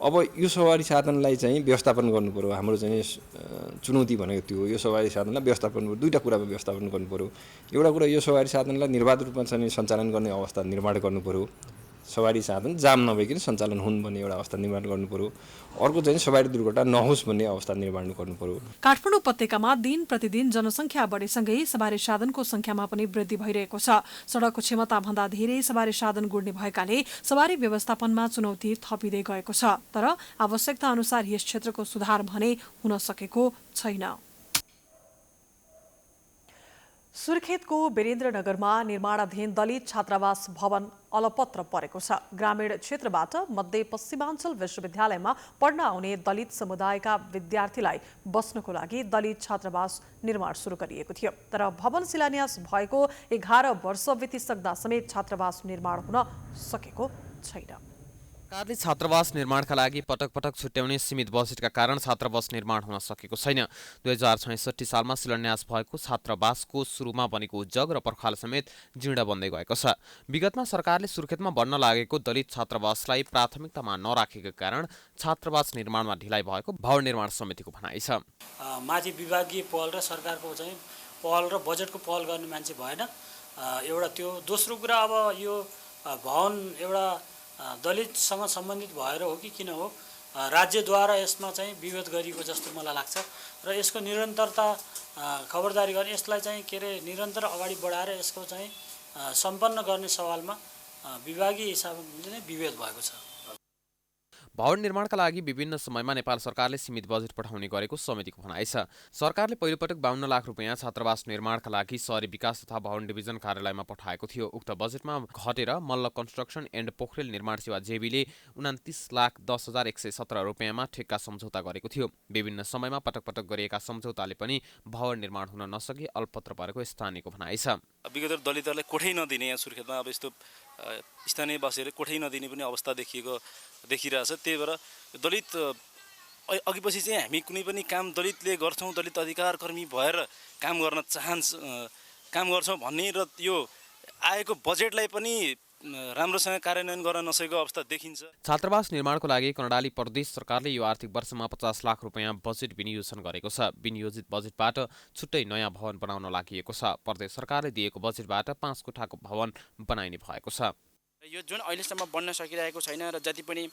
अब यो सवारी साधनलाई चाहिँ व्यवस्थापन गर्नु पर्यो। हाम्रो चाहिँ चुनौती भनेको त्यो हो। यो सवारी साधनलाई व्यवस्थापन दुईवटा कुरामा व्यवस्थापन गर्नु पर्यो। एउटा कुरा यो सवारी साधनलाई निर्बाध रूपमा चाहिँ सञ्चालन गर्ने अवस्था निर्माण गर्नु पर्यो। सवारी साधन जाम नभइकन सञ्चालन हुन् भन्ने एउटा अवस्था निर्माण गर्नु पर्यो। अर्को चाहिँ सवारी दुर्घटना नहोस् भन्ने अवस्था निर्माण गर्नु पर्यो। काठमाडौँ उपत्यकामा दिन प्रतिदिन जनसङ्ख्या बढेसँगै सवारी साधनको संख्यामा पनि वृद्धि भइरहेको छ। सडकको क्षमता भन्दा धेरै सवारी साधन गुड्ने भएकाले सवारी व्यवस्थापनमा चुनौती थपिँदै गएको छ। तर आवश्यकता अनुसार यस क्षेत्रको सुधार भने हुन सकेको छैन। सुर्खेतको वीरेन्द्रनगरमा निर्माणाधीन दलित छात्रावास भवन अलपत्र परेको छ। ग्रामीण क्षेत्रबाट मध्यपश्चिमाञ्चल विश्वविद्यालयमा पढ्न आउने दलित समुदायका विद्यार्थीलाई बस्नको लागि दलित छात्रावास निर्माण सुरु गरिएको थियो। तर भवन शिलान्यास भएको 11 वर्ष बितिसक्दा समेत छात्रावास निर्माण हुन सकेको छैन। सरकारले छात्रावास निर्माणका लागि पटक पटक छुट्याउने सीमित बजेटका कारण छात्रावास निर्माण हुन सकेको छैन। 2066 सालमा शिलान्यास भएको छात्रावासको सुरुमा बनेको जग र पर्खाल समेत जीर्ण बन्दै गएको छ। विगतमा सरकारले सुर्खेतमा बन्न लागेको दलित छात्रावासलाई प्राथमिकतामा नराखेको कारण छात्रावास निर्माणमा ढिलाइ भएको भवन निर्माण समितिको भनाइ छ। माथि विभागीय पहल र सरकारको चाहिँ पहल र बजेटको पहल गर्ने मान्छे भएन एउटा त्यो। दोस्रो कुरा अब यो भवन एउटा दलितसँग सम्बन्धित भएर हो कि किन हो राज्यद्वारा यसमा चाहिँ विरोध गरिएको जस्तो मलाई लाग्छ र यसको निरन्तरता खबरदारी गर्ने यसलाई चाहिँ के अरे निरन्तर अगाडि बढाएर यसको चाहिँ सम्पन्न गर्ने सवालमा विभागीय हिसाबले नै विभेद भएको छ। भवन निर्माणका लागि विभिन्न समयमा नेपाल सरकारले सीमित बजेट पठाउने गरेको समितिको भनाइ छ। सरकारले पहिलोपटक 52 लाख रुपैयाँ छात्रावास निर्माणका लागि शहरी विकास तथा भवन डिभिजन कार्यालयमा पठाएको थियो। उक्त बजेटमा घटेर मल्ल कन्स्ट्रक्सन एन्ड पोखरेल निर्माण सेवा जेबीले 29,10,117 रुपैयाँमा ठेक्का सम्झौता गरेको थियो। विभिन्न समयमा पटक पटक गरिएका सम्झौताले पनि भवन निर्माण हुन नसकी अल्पत्र परेको स्थानीयको भनाइ छ। विगत दलितहरूलाई कोठै नदिने यहाँ सुर्खेतमा अब यस्तो स्थानीय बसेर कोठै नदिने पनि अवस्था देखिरहेछ। त्यही भएर दलित अघि पछि चाहिँ हामी कुनै पनि काम दलितले गर्छौँ, दलित अधिकार कर्मी भएर काम गर्छौँ भन्ने र यो आएको बजेटलाई पनि राम्रोसँग कार्यान्वयन गर्न नसकेको अवस्था देखिन्छ। छात्रावास निर्माणको लागि कर्णाली प्रदेश सरकारले यो आर्थिक वर्षमा 50 लाख रुपैयाँ बजेट विनियोजन गरेको छ। विनियोजित बजेटबाट छुट्टै नयाँ भवन बनाउन लागि छ। प्रदेश सरकारले दिएको बजेटबाट 5 कोठाको भवन बनाइने भएको छ। यो जुन अहिलेसम्म बन्न सकिरहेको छैन र जति पनि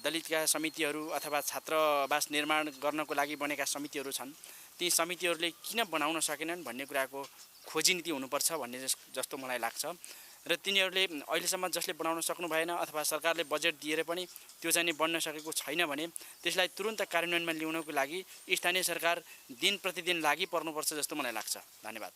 दलितका समितिहरू अथवा छात्रावास निर्माण गर्नको लागि बनेका समितिहरू छन् ती समितिहरूले किन बनाउन सकेनन् भन्ने कुराको खोजी नीति हुनुपर्छ भन्ने जस्तो मलाई लाग्छ। र तिनीहरूले अहिलेसम्म जसले बनाउन सक्नु भएन अथवा सरकारले बजेट दिएर पनि त्यो चाहिँ बन्न सकेको छैन भने त्यसलाई तुरुन्त कार्यान्वयनमा ल्याउनको लागि स्थानीय सरकार दिन प्रतिदिन लागि पर्नुपर्छ जस्तो मलाई लाग्छ। धन्यवाद।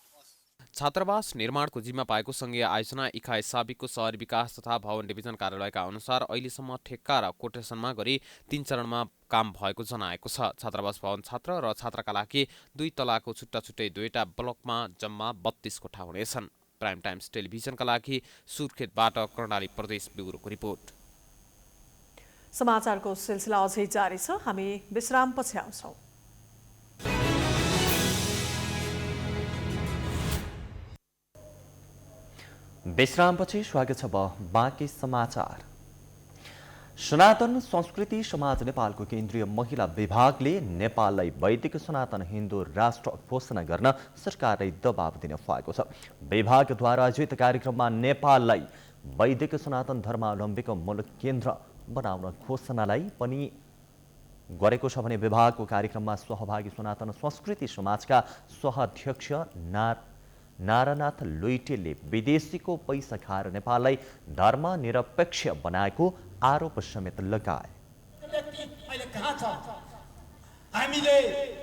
छात्रावास निर्माणको जिम्मा पाएको सङ्घीय आयोजना इकाइ साबिकको शहरी विकास तथा भवन डिभिजन कार्यालयका अनुसार अहिलेसम्म ठेक्का र कोटेसनमा गरी 3 चरणमा काम भएको जनाएको छ। छात्रावास भवन छात्र र छात्राका लागि 2 तलाको छुट्टा छुट्टै 2वटा ब्लकमा जम्मा 32 कोठा हुनेछन्। प्राइम टाइम्स टेलिभिजनका लागि सुर्खेतबाट कर्णाली प्रदेश ब्युरोको रिपोर्ट। समाचारको सिलसिला अझै जारी छ। हामी विश्रामपछि आउँछौँ। विश्रामपछि स्वागत छ बाँकी समाचार। सनातन संस्कृति समाज नेपालको केन्द्रीय महिला विभागले नेपाललाई वैदिक सनातन हिन्दू राष्ट्र घोषणा गर्न सरकारलाई दबाब दिन भएको छ। विभागद्वारा आयोजित कार्यक्रममा नेपाललाई वैदिक सनातन धर्मावलम्बीको मूल केन्द्र बनाउन घोषणालाई पनि गरेको छ भने विभागको कार्यक्रममा सहभागी सनातन संस्कृति समाजका सहाध्यक्ष नारानाथ लुइटेले विदेशीको पैसा खाएर नेपाललाई धर्मनिरपेक्ष बनाएको आरोप समेत लगाए। अहिले कहाँ छ? हामीले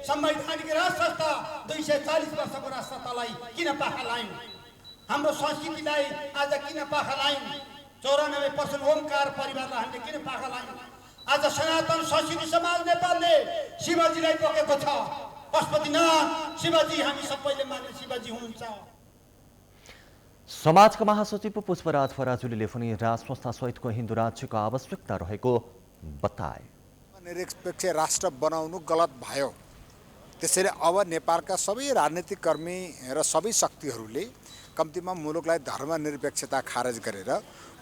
संवैधानिक राष्ट्रता 240 वर्षको राष्ट्रतालाई किन पाखा लायौँ? हाम्रो संस्कृतिलाई आज किन पाखा लायौँ? 94% ओमकार परिवारलाई हामीले किन पाखा लायौँ? आज सनातन संस्कृति समाज नेपालले शिवजीलाई बोकेको छ। पशुपतिनाथ शिवजी हामी सबैले मान्ने शिवजी हुनुहुन्छ। समाजका महासचिव पुष्पराज फराजुलीले पनि राज संस्था सहितको हिन्दू राज्यको आवश्यकता रहेको बताए। निरपेक्ष राष्ट्र बनाउनु गलत भयो। त्यसैले अब नेपालका सबै राजनीतिक कर्मी र सबै शक्तिहरूले कम्तीमा मुलुकलाई धर्मनिरपेक्षता खारेज गरेर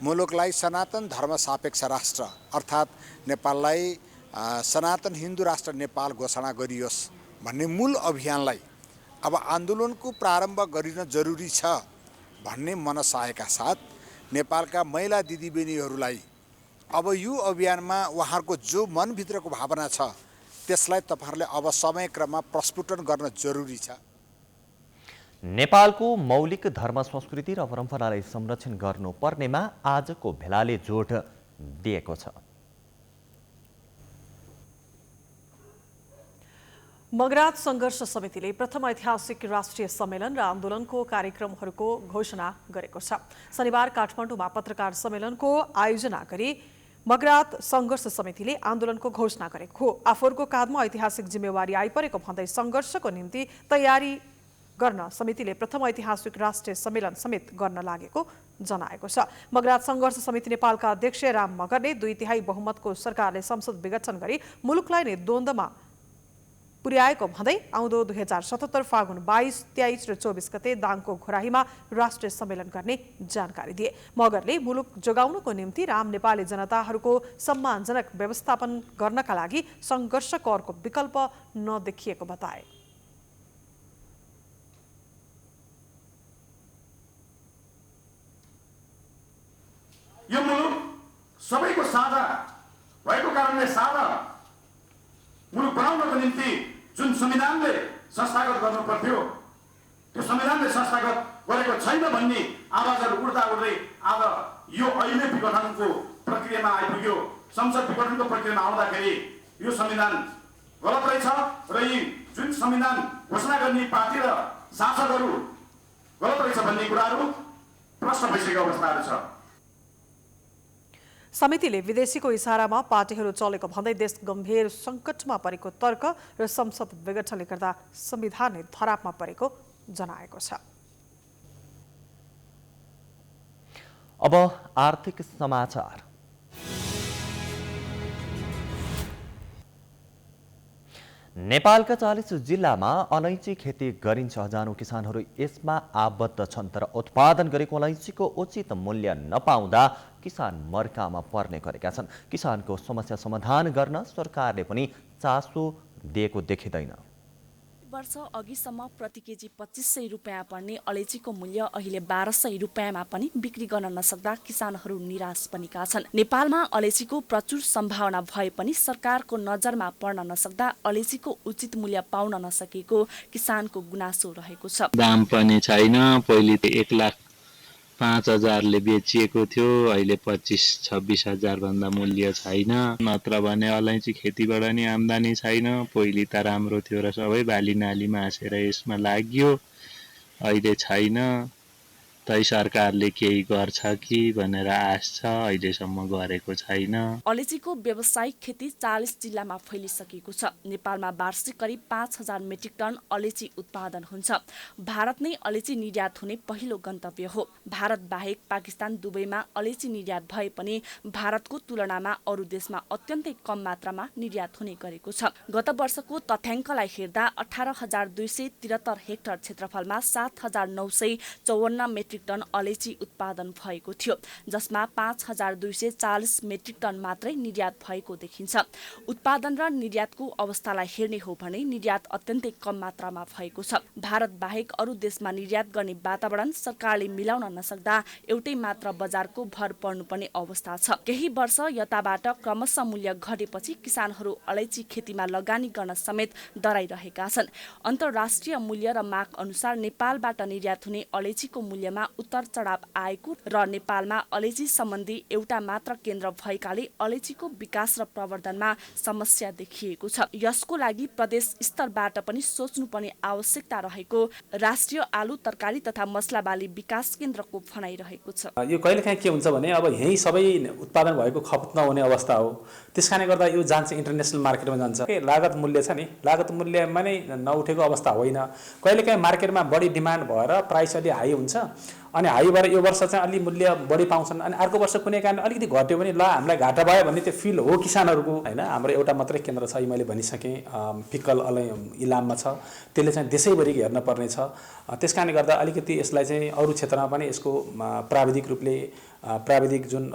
मुलुकलाई सनातन धर्म सापेक्ष राष्ट्र अर्थात् नेपाललाई सनातन हिन्दू राष्ट्र नेपाल घोषणा गरियोस् भन्ने मूल अभियानलाई अब आन्दोलनको प्रारम्भ गरिन जरुरी छ भन्ने मनसायका साथ नेपालका महिला दिदीबहिनीहरूलाई अब यो अभियानमा उहाँहरूको जो मनभित्रको भावना छ त्यसलाई तपाईहरुले अब समयक्रममा प्रस्फुटन गर्न जरुरी छ। नेपालको मौलिक धर्म संस्कृति र परम्परालाई संरक्षण गर्नुपर्नेमा आजको भेलाले जोड दिएको छ। मगरात सङ्घर्ष समितिले प्रथम ऐतिहासिक राष्ट्रिय सम्मेलन र आन्दोलनको कार्यक्रमहरूको घोषणा गरेको छ। शनिबार काठमाडौँमा पत्रकार सम्मेलनको आयोजना गरी मगरात सङ्घर्ष समितिले आन्दोलनको घोषणा गरेको हो। आफूहरूको काँधमा ऐतिहासिक जिम्मेवारी आइपरेको भन्दै सङ्घर्षको निम्ति तयारी गर्न समितिले प्रथम ऐतिहासिक राष्ट्रिय सम्मेलन समेत गर्न लागेको जनाएको छ। मगरात सङ्घर्ष समिति नेपालका अध्यक्ष राम मगरले 2/3 बहुमतको सरकारले संसद विघटन गरी मुलुकलाई नै द्वन्द्वमा पुर्याएको भन्दै आउँदो 2077 फागुन 22, 23 र 24 गते दाङको घोराहीमा राष्ट्रिय सम्मेलन गर्ने जानकारी दिए। मगरले मुलुक जोगाउनको निम्ति राम नेपाली जनताहरूको सम्मानजनक व्यवस्थापन गर्नका लागि सङ्घर्षको अर्को विकल्प नदेखिएको बताए। यो मुलुक सबैको साझा भएको कारणले साझा मुलुक बनाउनको निम्ति जुन संविधानले संस्थागत गर्नु पर्थ्यो त्यो संविधानले संस्थागत गरेको छैन भन्ने आवाजहरू उड्दा उड्दै आज यो अहिले विघटनको प्रक्रियामा आइपुग्यो। संसद विघटनको प्रक्रियामा आउँदाखेरि यो संविधान गलत रहेछ र यी जुन संविधान घोषणा गर्ने पार्टी र शासकहरू गलत रहेछ भन्ने कुराहरू प्रश्न भइसकेको अवस्थाहरू छ। समितिले विदेशीको इशारामा पार्टीहरू चलेको भन्दै देश गम्भीर सङ्कटमा परेको तर्क र संसद विघटनले गर्दा संविधान नै धरापमा परेको जनाएको छ। अब आर्थिक समाचार। नेपालका 40 जिल्लामा अलैँची खेती गरिन्छ। हजारौं किसानहरू यसमा आबद्ध छन्, तर उत्पादन गरेको अलैँचीको उचित मूल्य नपाउँदा किसान मर्कामा पर्ने गरेका छन्। किसानको समस्या समाधान गर्न सरकारले पनि चासो दिएको देखिँदैन। वर्ष अघिसम्म प्रति केजी 2500 रुपियाँ पर्ने अलैँचीको मूल्य अहिले 1200 रुपियाँमा पनि बिक्री गर्न नसक्दा किसानहरू निराश बनेका छन्। नेपालमा अलैँचीको प्रचुर सम्भावना भए पनि सरकारको नजरमा पर्न नसक्दा अलैँचीको उचित मूल्य पाउन नसकेको किसानको गुनासो रहेको छ। दाम पनि छैन। पहिले 1,05,000ले बेचिएको थियो, अहिले 25-26 हजार भन्दा मूल्य छैन। नत्र भने अलैँची खेतीबाट नि आम्दानी छैन। पहिले त राम्रो थियो र सबै बाली नालीमा हाँसेर यसमा लाग्यो, अहिले छैन। तै सरकारले केही गर्छ कि भनेर आश छ, अहिलेसम्म गरेको छैन। अलैँचीको व्यावसायिक खेती 40 जिल्लामा फैलिसकेको छ। नेपालमा वार्षिक करिब 5000 मेट्रिक टन अलैँची उत्पादन हुन्छ। भारत नै अलैँची निर्यात हुने पहिलो गन्तव्य हो। भारत बाहेक पाकिस्तान, दुबईमा अलैँची निर्यात भए पनि भारतको तुलनामा अरू देशमा अत्यन्तै कम मात्रामा निर्यात हुने गरेको छ। गत वर्षको तथ्याङ्कलाई हेर्दा 18273 हेक्टर क्षेत्रफलमा 7954 मेट्रिक टन अलैँची उत्पादन भएको थियो, जसमा 5240 मेट्रिक टन मात्रै निर्यात भएको देखिन्छ। उत्पादन र निर्यातको अवस्थालाई हेर्ने हो भने निर्यात अत्यन्तै कम मात्रामा भएको छ। भारत बाहेक अरू देशमा निर्यात गर्ने वातावरण सरकारले मिलाउन नसक्दा एउटै मात्र बजारको भर पर्नुपर्ने अवस्था छ। केही वर्ष यताबाट क्रमशः मूल्य घटेपछि किसानहरू अलैँची खेतीमा लगानी गर्न समेत डराइरहेका छन्। अन्तर्राष्ट्रिय मूल्य र माग अनुसार नेपालबाट निर्यात हुने अलैँचीको मूल्यमा उतार चढाव आएको र नेपालमा अलैँची सम्बन्धी एउटा मात्र केन्द्र भएकाले अलैँचीको विकास र प्रवर्धनमा समस्या देखिएको छ। यसको लागि प्रदेश स्तरबाट पनि सोच्नुपर्ने आवश्यकता रहेको राष्ट्रिय आलु तरकारी तथा मसला बाली विकास केन्द्रको भनाइरहेको छ। यो कहिलेकाहीँ के हुन्छ भने अब यही सबै उत्पादन भएको खपत नहुने अवस्था हो। त्यसकारणले गर्दा यो जान्छ इन्टरनेसनल मार्केटमा जान्छ। लागत मूल्य छ नि, लागत मूल्यमा नै नउठेको अवस्था होइन। कहिलेकाहीँ मार्केटमा बढी डिमान्ड भएर प्राइस अलि हाई हुन्छ, अनि हाई भएर यो वर्ष चाहिँ अलि मूल्य बढी पाउँछन् अनि अर्को वर्ष कुनै कारण अलिकति घट्यो भने ल हामीलाई घाटा भयो भन्ने त्यो फिल हो किसानहरूको होइन। हाम्रो एउटा मात्रै केन्द्र छ, मैले भनिसकेँ, फिक्कल इलाममा छ, त्यसले चाहिँ देशैभरि हेर्न पर्ने छ। त्यस कारणले गर्दा अलिकति यसलाई चाहिँ अरू क्षेत्रमा पनि यसको प्राविधिक जुन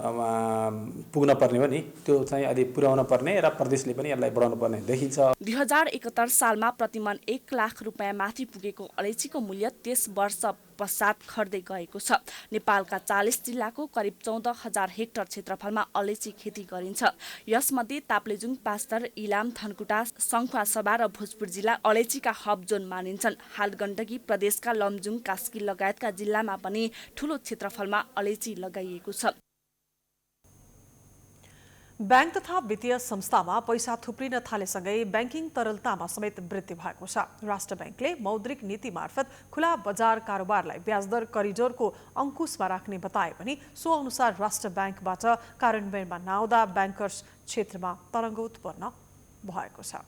पुग्न पर्ने हो नि त्यो चाहिँ अलि पुर्याउन पर्ने र प्रदेशले पनि यसलाई बढाउनु पर्ने देखिन्छ। 2071 सालमा प्रतिमन 1 लाख रुपियाँ माथि पुगेको अलैँचीको मूल्य त्यस वर्ष पश्चात घट्दै गएको छ। नेपालका 40 जिल्लाको करिब 14,000 हेक्टर क्षेत्रफलमा अलैँची खेती गरिन्छ। यसमध्ये ताप्लेजुङ, पाँचथर, इलाम, धनकुटा, सङ्खुवासभा र भोजपुर जिल्ला अलैँचीका हब जोन मानिन्छन्। हाल गण्डकी प्रदेशका लमजुङ, कास्की लगायतका जिल्लामा पनि ठूलो क्षेत्रफलमा अलैँची लगाइएको छ। बैंक तथा वित्तीय संस्थामा पैसा थुप्रिन थालेसँगै बैंकिङ तरलतामा समेत वृद्धि भएको छ। राष्ट्र बैंकले मौद्रिक नीति मार्फत खुला बजार कारोबारलाई ब्याजदर करिडोरको अंकुशमा राख्ने बताए पनि सो अनुसार राष्ट्र बैंकबाट कार्यान्वयनमा नआउँदा बैंकर्स क्षेत्रमा तरङ्ग उत्पन्न भएको छ।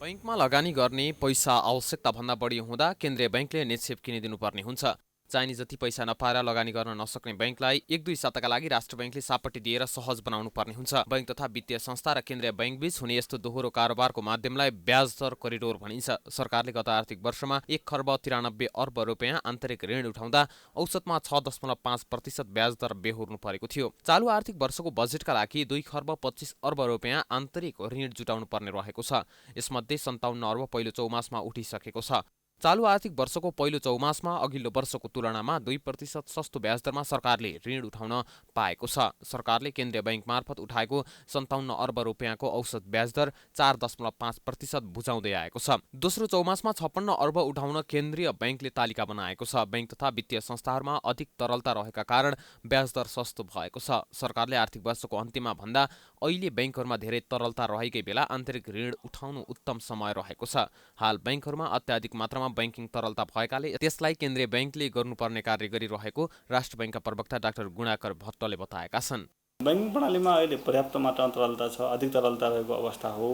बैंकमा लगानी गर्ने पैसा आवश्यकता भन्दा बढी हुँदा केन्द्रीय बैंकले निक्षेप किनिदिनुपर्ने हुन्छ। चाहिने जति पैसा नपाएर लगानी गर्न नसक्ने बैंकलाई 1-2 साताका लागि राष्ट्र बैंकले सापट्टि दिएर सहज बनाउनु पर्ने हुन्छ। बैंक तथा वित्तीय संस्था र केन्द्रीय बैंक बीच हुने यस्तो दोहोरो कारोबारको माध्यमलाई ब्याज दर करिडोर भनिन्छ। सरकारले गत आर्थिक वर्षमा 1 खर्ब 93 अर्ब रुपियाँ आन्तरिक ऋण उठाउँदा औसतमा 6.5% ब्याज दर बेहोर्नु परेको थियो। चालु आर्थिक वर्षको बजेटका लागि 2 खर्ब 25 अर्ब रुपियाँ आन्तरिक ऋण जुटाउनु पर्ने रहेको छ। यसमध्ये 57 अर्ब पहिलो चौमासमा उठिसकेको छ। चालु आर्थिक वर्षको पहिलो चौमासमा अघिल्लो वर्षको तुलनामा 2% सस्तो ब्याजदरमा सरकारले ऋण उठाउन पाएको छ। सरकारले केन्द्रीय बैंक मार्फत उठाएको 57 अर्ब रुपियाँको औसत ब्याजदर 4.5% बुझाउँदै आएको छ। दोस्रो चौमासमा 56 अर्ब उठाउन केन्द्रीय बैंकले तालिका बनाएको छ। बैंक तथा वित्तीय संस्थाहरूमा अधिक तरलता रहेका कारण ब्याजदर सस्तो भएको छ। सरकारले आर्थिक वर्षको अन्त्यमा भन्दा अहिले बैंकहरूमा धेरै तरलता रहेकै बेला आन्तरिक ऋण उठाउनु उत्तम समय रहेको छ। हाल बैंकहरूमा अत्याधिक मात्रामा बैंकिङ तरलता भएकाले त्यसलाई केन्द्रीय बैंकले गर्नुपर्ने कार्य गरिरहेको राष्ट्र बैंकका प्रवक्ता डाक्टर गुणाकर भट्टले बताएका छन्। बैंकिङ प्रणालीमा अहिले पर्याप्त मात्रामा तरलता छ, अधिक तरलता रहेको अवस्था हो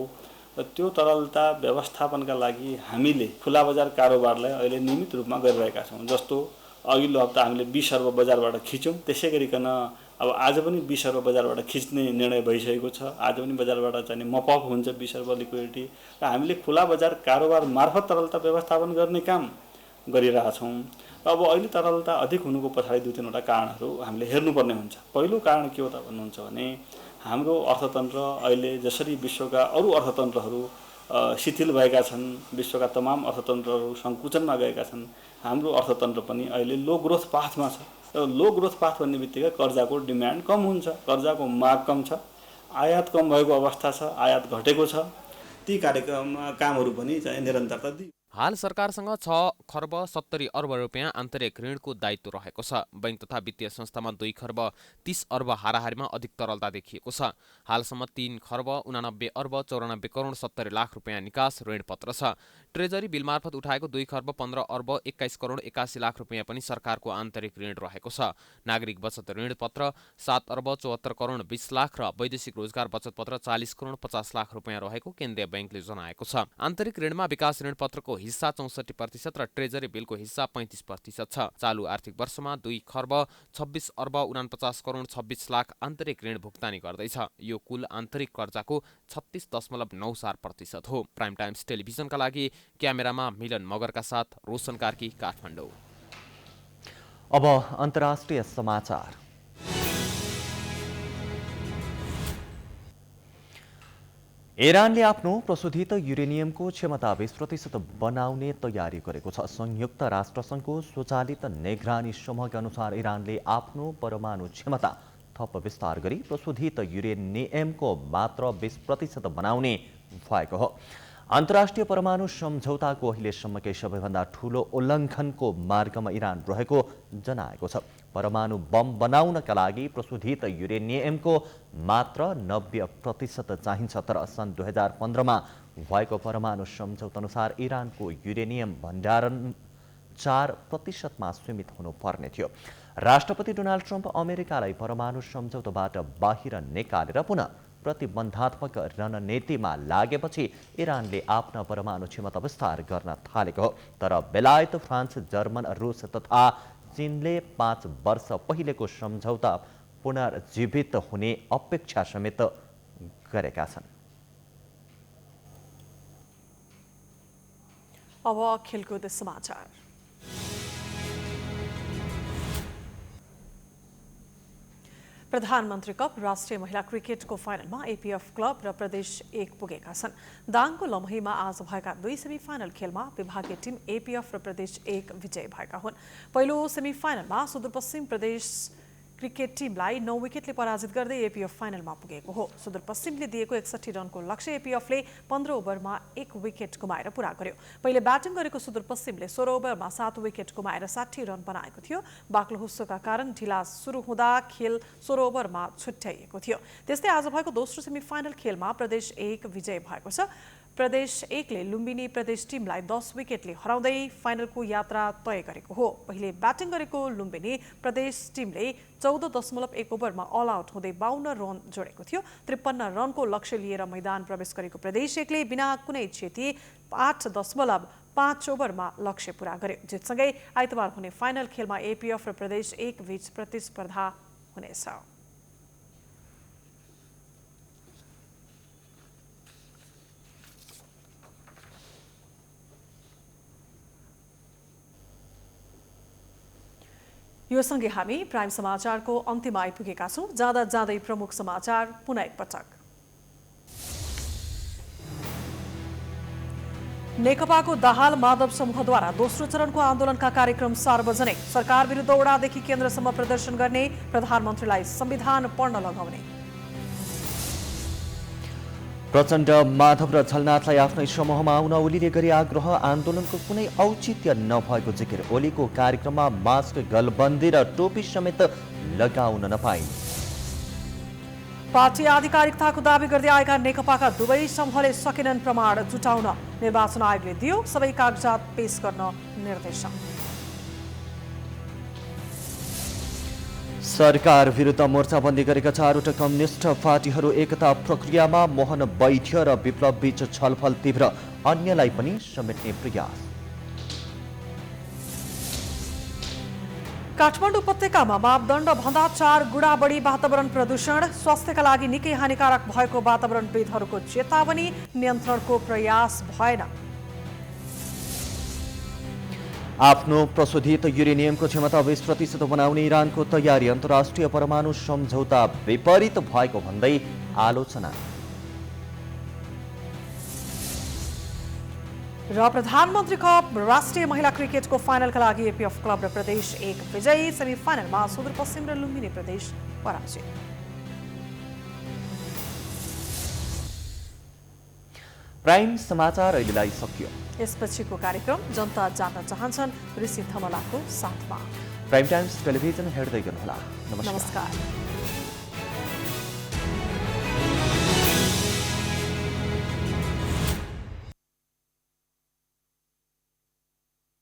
र त्यो तरलता व्यवस्थापनका लागि हामीले खुला बजार कारोबारलाई अहिले नियमित रूपमा गरिरहेका छौँ। जस्तो अघिल्लो हप्ता हामीले 20 अर्ब बजारबाट खिच्यौँ, त्यसै गरिकन अब आज पनि 20 अर्ब बजारबाट खिच्ने निर्णय भइसकेको छ। आज पनि बजारबाट चाहिँ मपअप हुन्छ 20 अर्ब लिक्विडिटी र हामीले खुला बजार कारोबार मार्फत तरलता व्यवस्थापन गर्ने काम गरिरहेछौँ। अब अहिले तरलता अधिक हुनुको पछाडि 2-3वटा कारणहरू हामीले हेर्नुपर्ने हुन्छ। पहिलो कारण के हो त भन्नुहुन्छ भने हाम्रो अर्थतन्त्र अहिले जसरी विश्वका अरू अर्थतन्त्रहरू शिथिल भएका छन्, विश्वका तमाम अर्थतन्त्रहरू सङ्कुचनमा गएका छन्, हाम्रो अर्थतन्त्र पनि अहिले लो ग्रोथ पाथमा छ। लो ग्रोथ पाथ भन्ने बित्तिकै कर्जाको डिमान्ड कम हुन्छ, कर्जाको माग कम छ, आयात कम भएको अवस्था छ, आयात घटेको छ। ती कामहरू पनि चाहिँ निरन्तरता दियो। हाल सरकारसँग 6 खर्ब 70 अर्ब रुपियाँ आन्तरिक ऋणको दायित्व रहेको छ। बैंक तथा वित्तीय संस्थामा 2 खर्ब 30 अर्ब हाराहारीमा अधिक तरलता देखिएको छ। हालसम्म 3 खर्ब 89 अर्ब 94 करोड 70 लाख रुपियाँ निकास ऋणपत्र छ। ट्रेजरी बिल मार्फत उठाएको 2 खर्ब 15 अर्ब 21 करोड 81 लाख रुपियाँ पनि सरकारको आन्तरिक ऋण रहेको छ। नागरिक बचत ऋणपत्र 7 अर्ब 74 करोड 20 लाख र वैदेशिक रोजगार बचत पत्र 40 करोड 50 लाख रुपियाँ रहेको केन्द्रीय बैंकले जनाएको छ। आन्तरिक ऋणमा विकास ऋणपत्रको हिस्सा 64% र ट्रेजरी बिलको हिस्सा 35% छ। चालु आर्थिक वर्षमा 2 खर्ब 26 अर्ब 49 करोड 26 लाख आन्तरिक ऋण भुक्तानी गर्दैछ। यो कुल आन्तरिक कर्जाको 36.94% हो। प्राइम टाइम्स टेलिभिजनका लागि क्यामेरामा मिलन मगरका साथ रोशन कार्की, काठमाडौँ। अब अन्तर्राष्ट्रिय समाचार। इरानले आफ्नो प्रशोधित युरेनियमको क्षमता 20% बनाउने तयारी गरेको छ। संयुक्त राष्ट्रसङ्घको स्वचालित निगरानी समूहका अनुसार इरानले आफ्नो परमाणु क्षमता थप विस्तार गरी प्रशोधित युरेनियमको मात्र 20% बनाउने भएको हो। अन्तर्राष्ट्रिय परमाणु सम्झौताको अहिलेसम्मकै सबैभन्दा ठूलो उल्लङ्घनको मार्गमा इरान रहेको जनाएको छ। परमाणु बम बनाउनका लागि प्रशोधित युरेनियमको मात्र 90% चाहिन्छ। तर सन् 2015मा भएको परमाणु सम्झौता अनुसार इरानको युरेनियम भण्डारण 4%मा सीमित हुनुपर्ने थियो। राष्ट्रपति डोनाल्ड ट्रम्प अमेरिकालाई परमाणु सम्झौताबाट बाहिर निकालेर पुनः प्रतिबन्धात्मक रणनीतिमा लागेपछि इरानले आफ्ना परमाणु क्षमता विस्तार गर्न थालेको हो। तर बेलायत, फ्रान्स, जर्मन, रुस तथा चीनले 5 वर्ष पहिलेको सम्झौता पुनर्जीवित हुने अपेक्षा समेत गरेका छन्। अब खेलकुद समाचार। प्रधानमन्त्री कप राष्ट्रिय महिला क्रिकेटको फाइनलमा एपीएफ क्लब र प्रदेश 1 पुगेका छन्। दाङको लमहीमा आज भएका 2 सेमिफाइनल खेलमा विभागीय टिम एपीएफ र प्रदेश 1 विजयी भएका हुन्। पहिलो सेमिफाइनलमा सुदूरपश्चिम प्रदेश क्रिकेट टिमलाई 9 विकेटले पराजित गर्दै एपीएफ फाइनलमा पुगेको हो। सुदूरपश्चिमले दिएको 61 रनको लक्ष्य एपीएफले 15 ओभरमा 1 विकेट गुमाएर पूरा गर्यो। पहिले ब्याटिङ गरेको सुदूरपश्चिमले 16 ओभरमा 7 विकेट गुमाएर 60 रन बनाएको थियो। बाक्लो हुस्सोका कारण ढिला सुरु हुँदा खेल 16 ओभरमा छुट्याइएको थियो। त्यस्तै आज भएको दोस्रो सेमिफाइनल खेलमा प्रदेश 1 विजय भएको छ। प्रदेश 1ले लुम्बिनी प्रदेश टिमलाई 10 विकेटले हराउँदै फाइनलको यात्रा तय गरेको हो। पहिले ब्याटिङ गरेको लुम्बिनी प्रदेश टिमले 14.1 ओभरमा अल आउट हुँदै 52 रन जोडेको थियो। 53 रनको लक्ष्य लिएर मैदान प्रवेश गरेको प्रदेश 1ले बिना कुनै क्षति 8.5 ओभरमा लक्ष्य पूरा गर्यो। जितसँगै आइतबार हुने फाइनल खेलमा एपीएफ र प्रदेश 1 बीच प्रतिस्पर्धा हुनेछ। यो सँगै हामी प्राइम समाचारको अन्त्यमा आइपुगेका छौं। जाँदा जाँदै प्रमुख समाचार पुनः एकपटक। नेकपाको दाहाल माधव समूहद्वारा दोस्रो चरणको आन्दोलनका कार्यक्रम सार्वजनिक। सरकार विरुद्ध ओडादेखि केन्द्रसम्म प्रदर्शन गर्ने, प्रधानमन्त्रीलाई संविधान पढ्न लगाउने। प्रचण्ड, माधव र झलनाथलाई आफ्नै समूहमा आउन ओलीले गरे आग्रह, आन्दोलनको कुनै औचित्य नभएको जिकिर। ओलीको कार्यक्रममा मास्क, गलबन्दी र टोपी समेत लगाउन नपाइने। पार्टी आधिकारिकताको दावी गर्दै आएका नेकपाका दुवै समूहले सकेनन् प्रमाण जुटाउन। निर्वाचन आयोगले दियो सबै कागजात पेश गर्न निर्देशन। सरकार विरुद्ध मोर्चाबन्दी गरेका 4वटा कम्युनिस्ट पार्टीहरू एकता प्रक्रियामा। मोहन वैद्य र विप्लव बीच छलफल तीव्र, अन्यलाई पनि समेट्ने प्रयास। काठमाडौँ उपत्यकामा मापदण्ड भन्दा 4 गुणा बढी वातावरण प्रदूषण। स्वास्थ्यका लागि निकै हानिकारक भएको वातावरणविदहरूको चेतावनी, नियन्त्रणको प्रयास भएन। आफ्नो प्रशोधित युरेनियमको क्षमता 20% बनाउने इरानको तयारी। अन्तर्राष्ट्रिय परमाणु सम्झौता विपरीत भएको भन्दै आलोचना। र प्रधानमन्त्री कप राष्ट्रिय महिला क्रिकेटको फाइनलका लागि एपीएफ क्लब र प्रदेश 1 विजयी। सेमिफाइनलमा सुदूरपश्चिम र लुम्बिनी प्रदेश पराजित। प्राइम समाचार अहिलेलाई सकियो। यसपछिको कार्यक्रम जनता जान्न चाहन्छन् ऋषि धमलाको साथमा। प्राइम टाइम्स टेलिभिजन हेर्दै गर्नुहोला। नमस्कार।